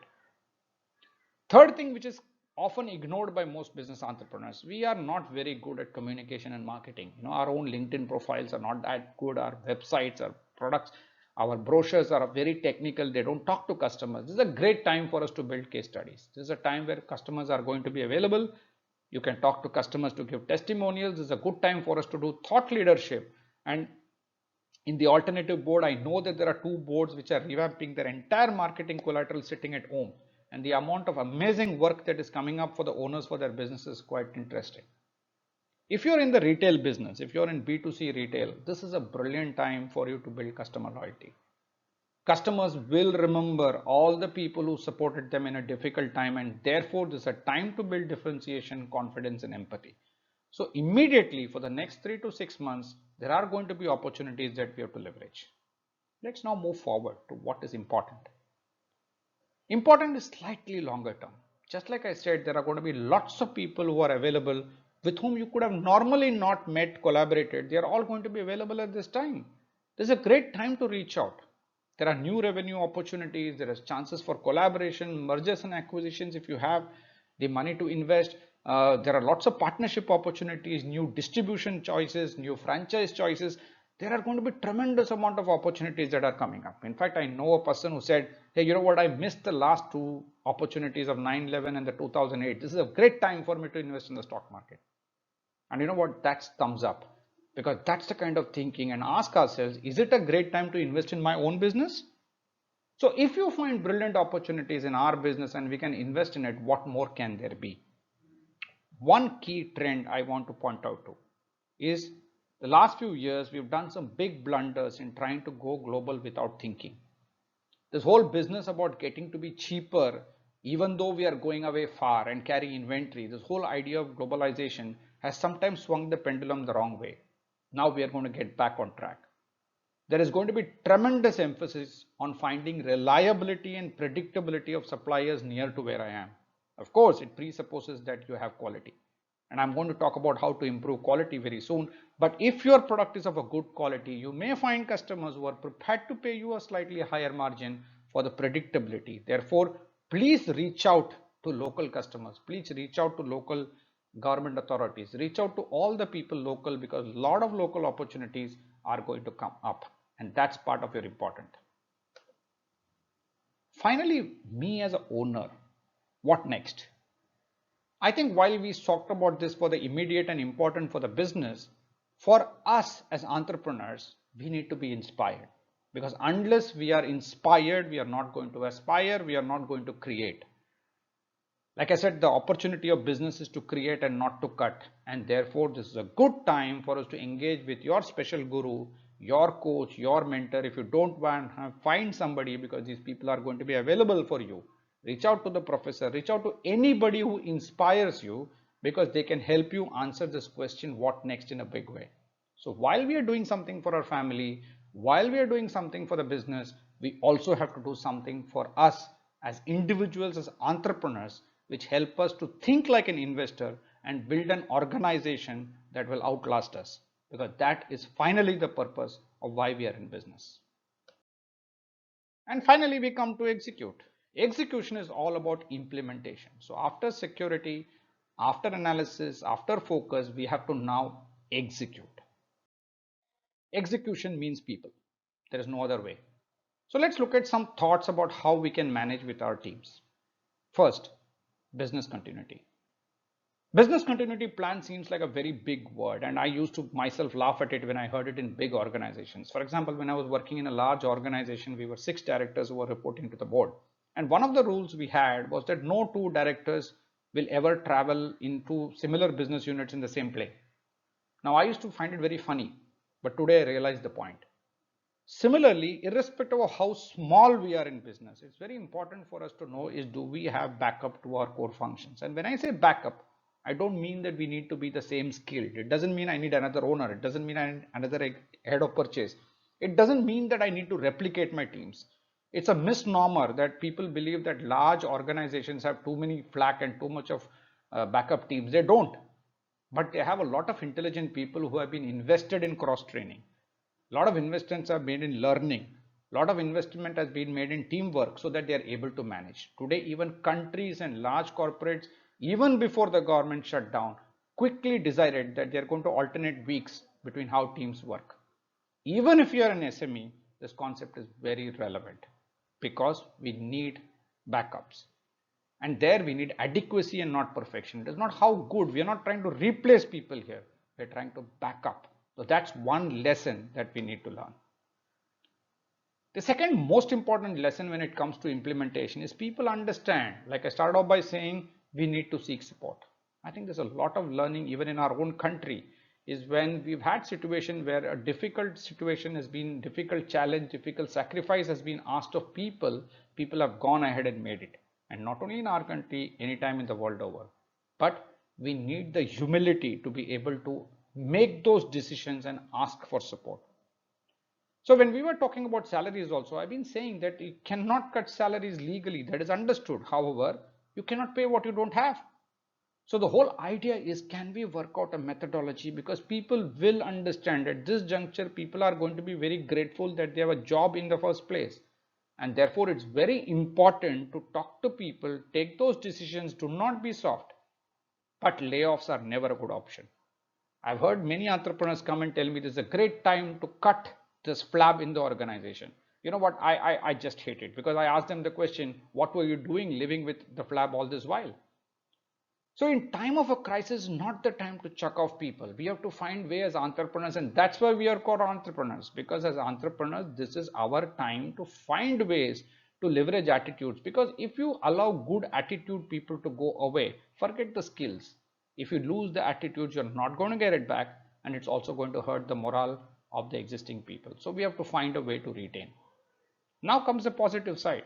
Third thing, which is often ignored by most business entrepreneurs. We are not very good at communication and marketing. Our own LinkedIn profiles are not that good. Our websites, our products, our brochures are very technical. They don't talk to customers. This is a great time for us to build case studies. This is a time where customers are going to be available. You can talk to customers to give testimonials. This is a good time for us to do thought leadership. And in the alternative board, I know that there are two boards which are revamping their entire marketing collateral sitting at home. And the amount of amazing work that is coming up for the owners for their business is quite interesting. If you're in the retail business, if you're in B2C retail, this is a brilliant time for you to build customer loyalty. Customers will remember all the people who supported them in a difficult time, and therefore this is a time to build differentiation, confidence, and empathy. So immediately for the next 3 to 6 months, there are going to be opportunities that we have to leverage. Let's now move forward to what is important. Important is slightly longer term. Just like I said, there are going to be lots of people who are available with whom you could have normally not met, collaborated. They are all going to be available at this time. This is a great time to reach out. There are new revenue opportunities. There is chances for collaboration, mergers and acquisitions if you have the money to invest. There are lots of partnership opportunities, new distribution choices, new franchise choices. There are going to be tremendous amount of opportunities that are coming up. In fact, I know a person who said, hey, you know what, I missed the last two opportunities of 9/11 and the 2008. This is a great time for me to invest in the stock market. And you know what, that's thumbs up, because that's the kind of thinking, and ask ourselves, is it a great time to invest in my own business? So if you find brilliant opportunities in our business and we can invest in it, what more can there be? One key trend I want to point out to is the last few years we've done some big blunders in trying to go global without thinking. This whole business about getting to be cheaper, even though we are going away far and carrying inventory, this whole idea of globalization has sometimes swung the pendulum the wrong way. Now we are going to get back on track. There is going to be tremendous emphasis on finding reliability and predictability of suppliers near to where I am. Of course, it presupposes that you have quality. And I'm going to talk about how to improve quality very soon. But if your product is of a good quality, you may find customers who are prepared to pay you a slightly higher margin for the predictability. Therefore, please reach out to local customers. Please reach out to local government authorities. Reach out to all the people local, because a lot of local opportunities are going to come up. And that's part of your important. Finally, me as an owner, what next? I think while we talked about this for the immediate and important for the business, for us as entrepreneurs, we need to be inspired. Because unless we are inspired, we are not going to aspire, we are not going to create. Like I said, the opportunity of business is to create and not to cut. And therefore, this is a good time for us to engage with your special guru, your coach, your mentor. If you don't want, find somebody, because these people are going to be available for you. Reach out to the professor, reach out to anybody who inspires you, because they can help you answer this question, what next, in a big way. So while we are doing something for our family, while we are doing something for the business, we also have to do something for us as individuals, as entrepreneurs, which help us to think like an investor and build an organization that will outlast us, because that is finally the purpose of why we are in business. And finally, we come to execute. Execution is all about implementation. So after security, after analysis, after focus, we have to now execute. Execution means people. There is no other way. So let's look at some thoughts about how we can manage with our teams. First, business continuity. Business continuity plan seems like a very big word, and I used to myself laugh at it when I heard it in big organizations. For example, when I was working in a large organization, we were 6 directors who were reporting to the board. And one of the rules we had was that no 2 directors will ever travel into similar business units in the same plane. Now, I used to find it very funny, but today I realize the point. Similarly, irrespective of how small we are in business, it's very important for us to know is, do we have backup to our core functions? And when I say backup, I don't mean that we need to be the same skilled. It doesn't mean I need another owner. It doesn't mean I need another head of purchase. It doesn't mean that I need to replicate my teams. It's a misnomer that people believe that large organizations have too many flack and too much of backup teams. They don't. But they have a lot of intelligent people who have been invested in cross training. A lot of investments are made in learning. A lot of investment has been made in teamwork so that they are able to manage. Today, even countries and large corporates even before the government shut down, quickly decided that they're going to alternate weeks between how teams work. Even if you are an SME, this concept is very relevant because we need backups. And there we need adequacy and not perfection. It is not how good. We are not trying to replace people here. We're trying to back up. So that's one lesson that we need to learn. The second most important lesson when it comes to implementation is people understand, like I started off by saying, we need to seek support. I think there's a lot of learning even in our own country is when we've had situation where a difficult situation has been, difficult challenge, difficult sacrifice has been asked of people, people have gone ahead and made it. And not only in our country, anytime in the world over. But we need the humility to be able to make those decisions and ask for support. So when we were talking about salaries also, I've been saying that you cannot cut salaries legally. That is understood. However, you cannot pay what you don't have. So the whole idea is, can we work out a methodology? Because people will understand at this juncture, people are going to be very grateful that they have a job in the first place. And therefore, it's very important to talk to people, take those decisions, do not be soft. But layoffs are never a good option. I've heard many entrepreneurs come and tell me this is a great time to cut this flab in the organization. You know what? I just hate it because I asked them the question, what were you doing living with the flab all this while? So in time of a crisis, not the time to chuck off people. We have to find ways as entrepreneurs, and that's why we are called entrepreneurs, because as entrepreneurs, this is our time to find ways to leverage attitudes. Because if you allow good attitude people to go away, forget the skills. If you lose the attitudes, you're not going to get it back, and it's also going to hurt the morale of the existing people. So we have to find a way to retain. Now comes the positive side.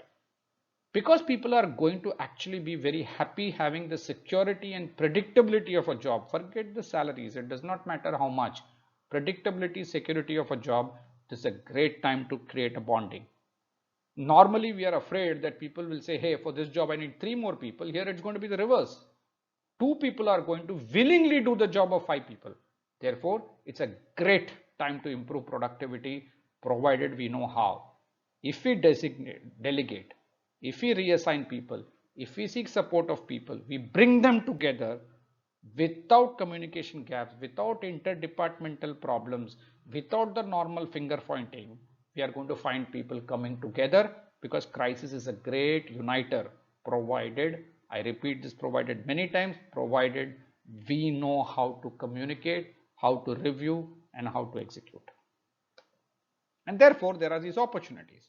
Because people are going to actually be very happy having the security and predictability of a job. Forget the salaries. It does not matter how much. Predictability, security of a job, this is a great time to create a bonding. Normally, we are afraid that people will say, hey, for this job, I need 3 more people. Here, it's going to be the reverse. 2 people are going to willingly do the job of 5 people. Therefore, it's a great time to improve productivity, provided we know how. If we delegate, if we reassign people, if we seek support of people, we bring them together without communication gaps, without interdepartmental problems, without the normal finger pointing, we are going to find people coming together, because crisis is a great uniter, provided, I repeat this, provided many times, provided we know how to communicate, how to review, and how to execute. And therefore, there are these opportunities.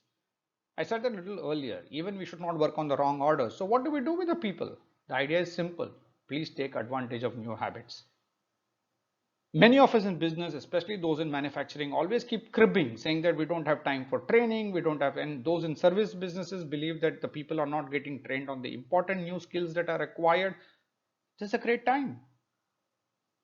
I said that a little earlier, even we should not work on the wrong orders. So what do we do with the people? The idea is simple. Please take advantage of new habits. Many of us in business, especially those in manufacturing, always keep cribbing, saying that we don't have time for training, we don't have, and those in service businesses believe that the people are not getting trained on the important new skills that are required. This is a great time.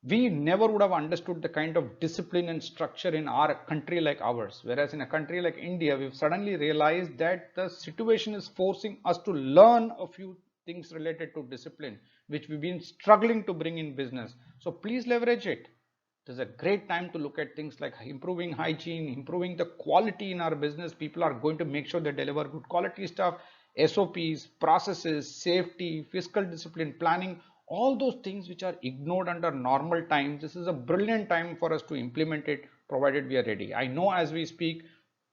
We never would have understood the kind of discipline and structure in our country like ours. Whereas in a country like India, we've suddenly realized that the situation is forcing us to learn a few things related to discipline, which we've been struggling to bring in business. So please leverage it. This is a great time to look at things like improving hygiene, improving the quality in our business. People are going to make sure they deliver good quality stuff, SOPs, processes, safety, fiscal discipline, planning, all those things which are ignored under normal times. This is a brilliant time for us to implement it, provided we are ready. I know as we speak,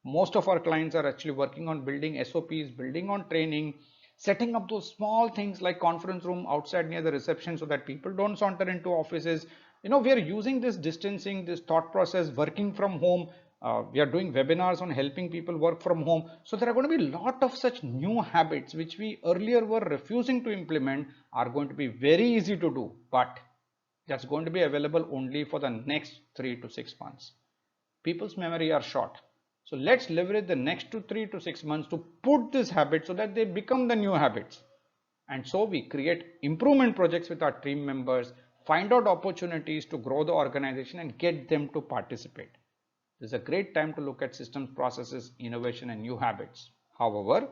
most of our clients are actually working on building SOPs, building on training, setting up those small things like conference room outside near the reception so that people don't saunter into offices. We are using this distancing, this thought process, working from home. We are doing webinars on helping people work from home. So there are going to be a lot of such new habits which we earlier were refusing to implement are going to be very easy to do, but that's going to be available only for the next 3 to 6 months. People's memory are short. So let's leverage the next 3 to 6 months to put this habit so that they become the new habits. And so we create improvement projects with our team members, find out opportunities to grow the organization and get them to participate. This is a great time to look at systems, processes, innovation and new habits. However,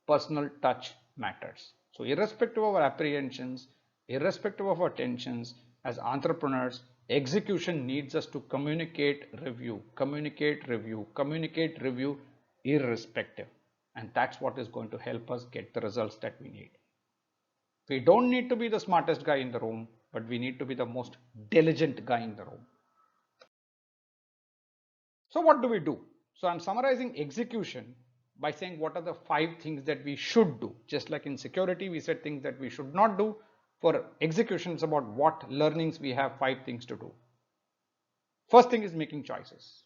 personal touch matters. So irrespective of our apprehensions, irrespective of our tensions, as entrepreneurs, execution needs us to communicate, review, communicate, review, communicate, review, irrespective. And that's what is going to help us get the results that we need. We don't need to be the smartest guy in the room, but we need to be the most diligent guy in the room. So what do we do? So I'm summarizing execution by saying what are the 5 things that we should do. Just like in security, we said things that we should not do. For execution, it's about what learnings we have, 5 things to do. First thing is making choices.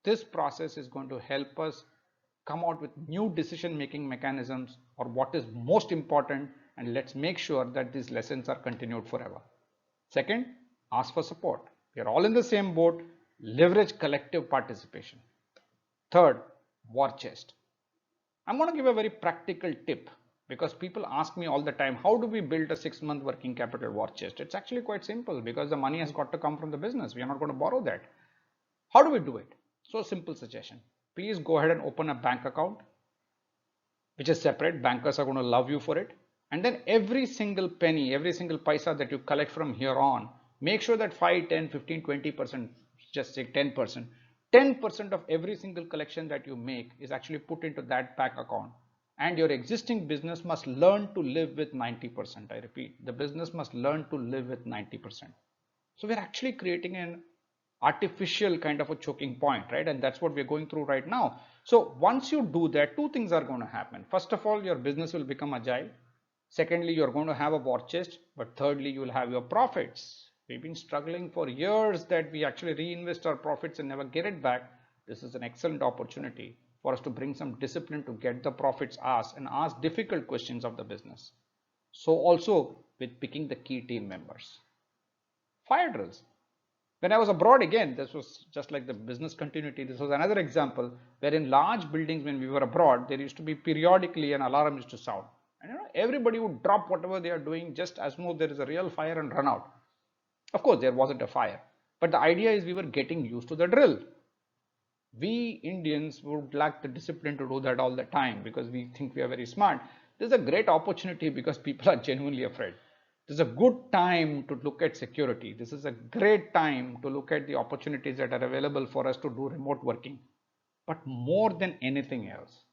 This process is going to help us come out with new decision making mechanisms or what is most important, and let's make sure that these lessons are continued forever. Second, ask for support. We are all in the same boat. Leverage collective participation. Third, Warchest. I'm going to give a very practical tip because people ask me all the time, how do we build a 6-month working capital war chest? It's actually quite simple because the money has got to come from the business. We are not going to borrow that. How do we do it? So simple suggestion. Please go ahead and open a bank account, which is separate. Bankers are going to love you for it. And then every single penny, every single paisa that you collect from here on, make sure that 5, 10, 15, 20%, just say 10%, 10% of every single collection that you make is actually put into that bank account. And your existing business must learn to live with 90%. I repeat, the business must learn to live with 90%. So we're actually creating an artificial kind of a choking point, right? And that's what we're going through right now. So once you do that, 2 things are going to happen. First of all, your business will become agile. Secondly, you're going to have a war chest, but thirdly, you will have your profits. We've been struggling for years that we actually reinvest our profits and never get it back. This is an excellent opportunity for us to bring some discipline to get the profits asked and ask difficult questions of the business. So also with picking the key team members. Fire drills. When I was abroad, again, this was just like the business continuity. This was another example where in large buildings, when we were abroad, there used to be periodically an alarm used to sound. And everybody would drop whatever they are doing just as though there is a real fire and run out. Of course, there wasn't a fire. But the idea is we were getting used to the drill. We Indians would lack the discipline to do that all the time because we think we are very smart. This is a great opportunity because people are genuinely afraid. This is a good time to look at security. This is a great time to look at the opportunities that are available for us to do remote working. But more than anything else,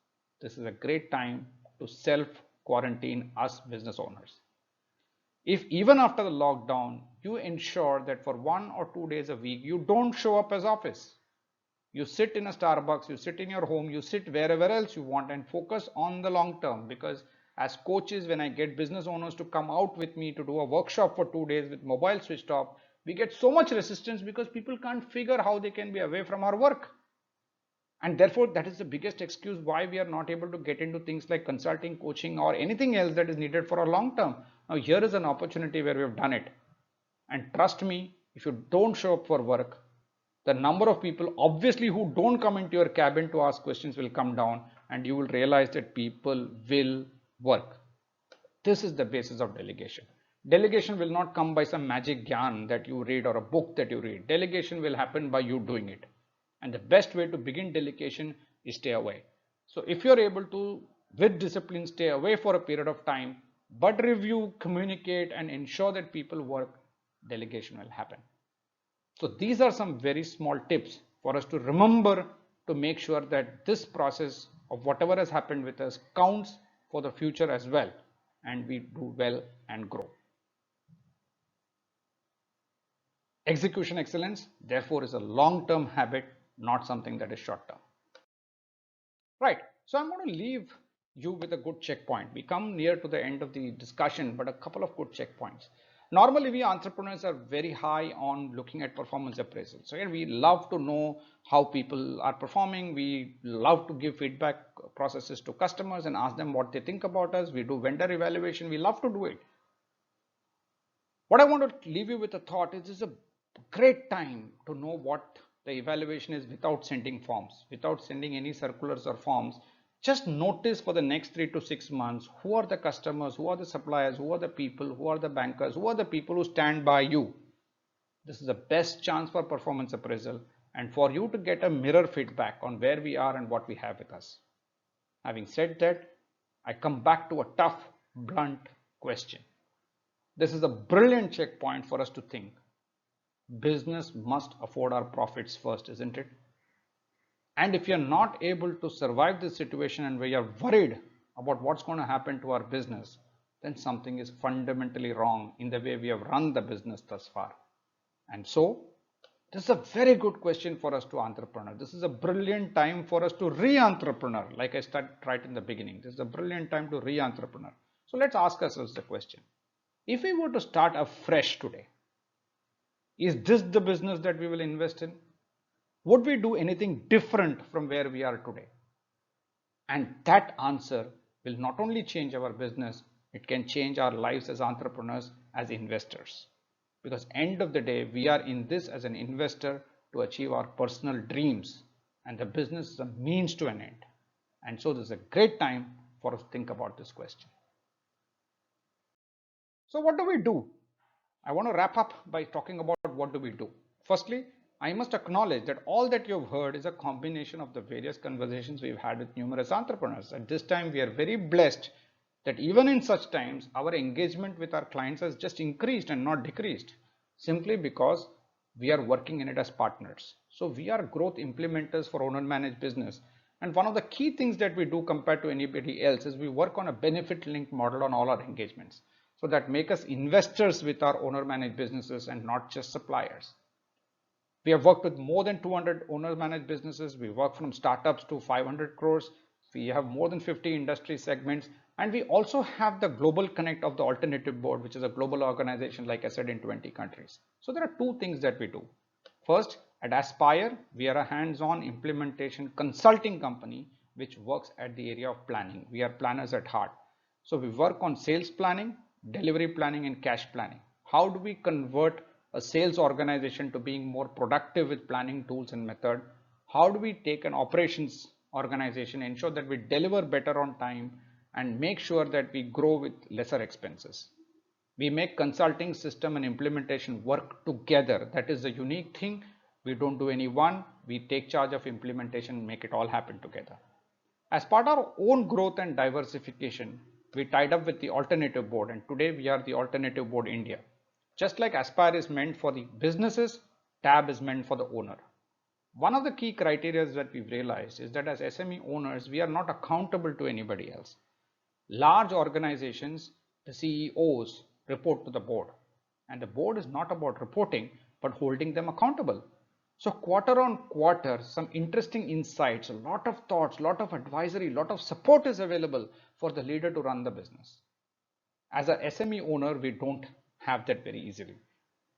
this is a great time to self-quarantine us business owners. If even after the lockdown, you ensure that for 1 or 2 days a week, you don't show up as office. You sit in a Starbucks, you sit in your home, you sit wherever else you want and focus on the long term. Because as coaches, when I get business owners to come out with me to do a workshop for 2 days with mobile switched off, we get so much resistance because people can't figure how they can be away from our work. And therefore, that is the biggest excuse why we are not able to get into things like consulting, coaching, or anything else that is needed for a long term. Now, here is an opportunity where we have done it. And trust me, if you don't show up for work, the number of people obviously who don't come into your cabin to ask questions will come down, and you will realize that people will work. This is the basis of delegation. Delegation will not come by some magic gyan that you read or a book that you read. Delegation will happen by you doing it. And the best way to begin delegation is stay away. So if you're able to, with discipline, stay away for a period of time, but review, communicate, and ensure that people work, delegation will happen. So these are some very small tips for us to remember to make sure that this process of whatever has happened with us counts for the future as well, and we do well and grow. Execution excellence, therefore, is a long-term habit, not something that is short-term. Right. So I'm going to leave you with a good checkpoint. We come near to the end of the discussion, but a couple of good checkpoints. Normally, we entrepreneurs are very high on looking at performance appraisal. So here we love to know how people are performing. We love to give feedback processes to customers and ask them what they think about us. We do vendor evaluation. We love to do it. What I want to leave you with a thought is this is a great time to know what the evaluation is without sending forms, without sending any circulars or forms. Just notice for the next 3 to 6 months, who are the customers, who are the suppliers, who are the people, who are the bankers, who are the people who stand by you. This is the best chance for performance appraisal and for you to get a mirror feedback on where we are and what we have with us. Having said that, I come back to a tough, blunt question. This is a brilliant checkpoint for us to think. Business must afford our profits first, isn't it? And if you're not able to survive this situation and we are worried about what's going to happen to our business, then something is fundamentally wrong in the way we have run the business thus far. And so, this is a very good question for us to entrepreneur. This is a brilliant time for us to re-entrepreneur. Like I started right in the beginning, this is a brilliant time to re-entrepreneur. So let's ask ourselves the question. If we were to start afresh today, is this the business that we will invest in? Would we do anything different from where we are today? And that answer will not only change our business, it can change our lives as entrepreneurs, as investors. Because end of the day, we are in this as an investor to achieve our personal dreams, and the business is a means to an end. And so this is a great time for us to think about this question. So what do we do? I want to wrap up by talking about what do we do. Firstly, I must acknowledge that all that you've heard is a combination of the various conversations we've had with numerous entrepreneurs. At this time, we are very blessed that even in such times, our engagement with our clients has just increased and not decreased, simply because we are working in it as partners. So we are growth implementers for owner managed business. And one of the key things that we do compared to anybody else is we work on a benefit linked model on all our engagements. So that make us investors with our owner managed businesses and not just suppliers. We have worked with more than 200 owner managed businesses. We work from startups to 500 crores. We have more than 50 industry segments. And we also have the global connect of the alternative board, which is a global organization, like I said, in 20 countries. So there are two things that we do. First, at Aspire, we are a hands-on implementation consulting company, which works at the area of planning. We are planners at heart. So we work on sales planning, delivery planning, and cash planning. How do we convert a sales organization to being more productive with planning tools and method? How do we take an operations organization, ensure that we deliver better on time and make sure that we grow with lesser expenses? We make consulting, system and implementation work together. That is the unique thing. We don't do any one. We take charge of implementation and make it all happen together. As part of our own growth and diversification, we tied up with the alternative board, and today we are the alternative board India. Just like Aspire is meant for the businesses, TAB is meant for the owner. One of the key criteria that we've realized is that as SME owners, we are not accountable to anybody else. Large organizations, the CEOs report to the board, and the board is not about reporting, but holding them accountable. So quarter on quarter, some interesting insights, a lot of thoughts, a lot of advisory, a lot of support is available for the leader to run the business. As a SME owner, we don't have that very easily.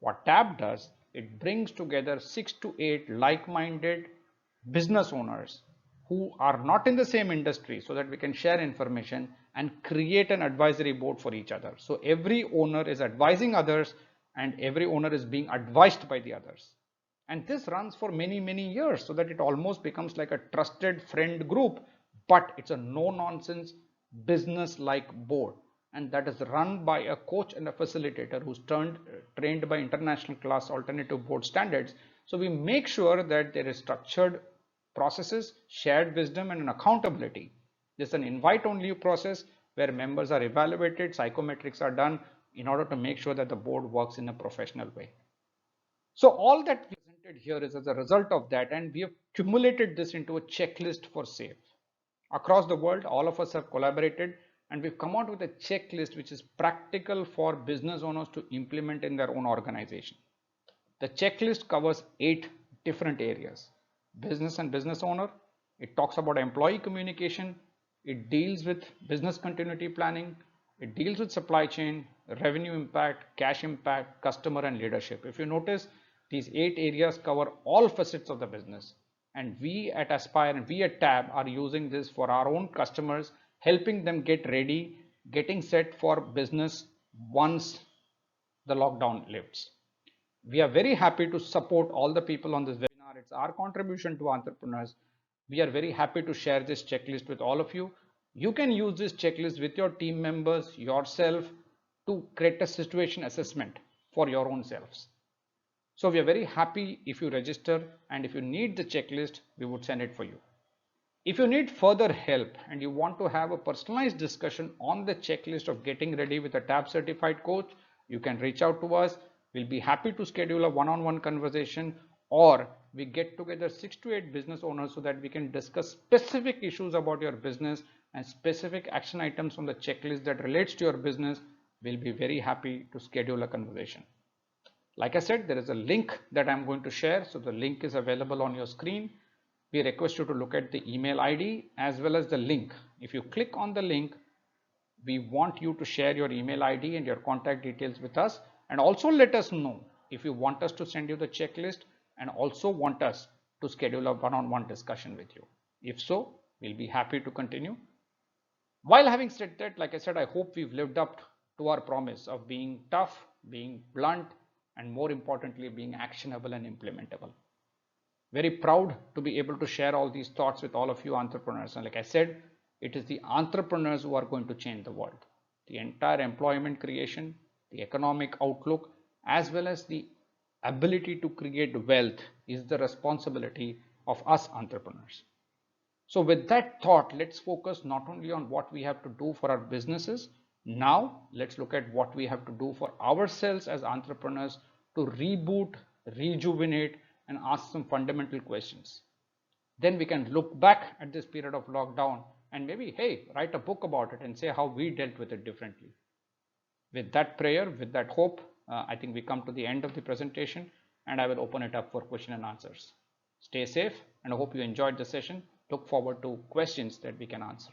What TAB does, it brings together 6 to 8 like-minded business owners who are not in the same industry, so that we can share information and create an advisory board for each other. So every owner is advising others and every owner is being advised by the others. And this runs for many, many years, so that it almost becomes like a trusted friend group, but it's a no-nonsense business-like board. And that is run by a coach and a facilitator who's trained by international class alternative board standards. So we make sure that there is structured processes, shared wisdom, and an accountability. This is an invite-only process where members are evaluated, psychometrics are done in order to make sure that the board works in a professional way. So all that we presented here is as a result of that, and we have cumulated this into a checklist for SAFE. Across the world, all of us have collaborated and we've come out with a checklist which is practical for business owners to implement in their own organization. The checklist covers 8 different areas. Business and business owner, it talks about employee communication, it deals with business continuity planning, it deals with supply chain, revenue impact, cash impact, customer and leadership. If you notice, these 8 areas cover all facets of the business. And we at Aspire and we at TAB are using this for our own customers, helping them get ready, getting set for business once the lockdown lifts. We are very happy to support all the people on this webinar. It's our contribution to entrepreneurs. We are very happy to share this checklist with all of you. You can use this checklist with your team members, yourself, to create a situation assessment for your own selves. So we are very happy if you register, and if you need the checklist, we would send it for you. If you need further help and you want to have a personalized discussion on the checklist of getting ready with a TAB certified coach, you can reach out to us. We'll be happy to schedule a one-on-one conversation, or we get together 6 to 8 business owners so that we can discuss specific issues about your business and specific action items from the checklist that relates to your business, we'll be very happy to schedule a conversation. Like I said, there is a link that I'm going to share. So the link is available on your screen. We request you to look at the email ID as well as the link. If you click on the link, we want you to share your email ID and your contact details with us, and also let us know if you want us to send you the checklist and also want us to schedule a one-on-one discussion with you. If so, we'll be happy to continue. While having said that, like I said, I hope we've lived up to our promise of being tough, being blunt, and more importantly, being actionable and implementable. Very proud to be able to share all these thoughts with all of you entrepreneurs. And like I said, it is the entrepreneurs who are going to change the world. The entire employment creation, the economic outlook, as well as the ability to create wealth is the responsibility of us entrepreneurs. So with that thought, let's focus not only on what we have to do for our businesses. Now let's look at what we have to do for ourselves as entrepreneurs to reboot, rejuvenate, and ask some fundamental questions. Then we can look back at this period of lockdown and maybe, hey, write a book about it and say how we dealt with it differently. With that prayer, with that hope, I think we come to the end of the presentation, and I will open it up for question and answers. Stay safe, and I hope you enjoyed the session. Look forward to questions that we can answer.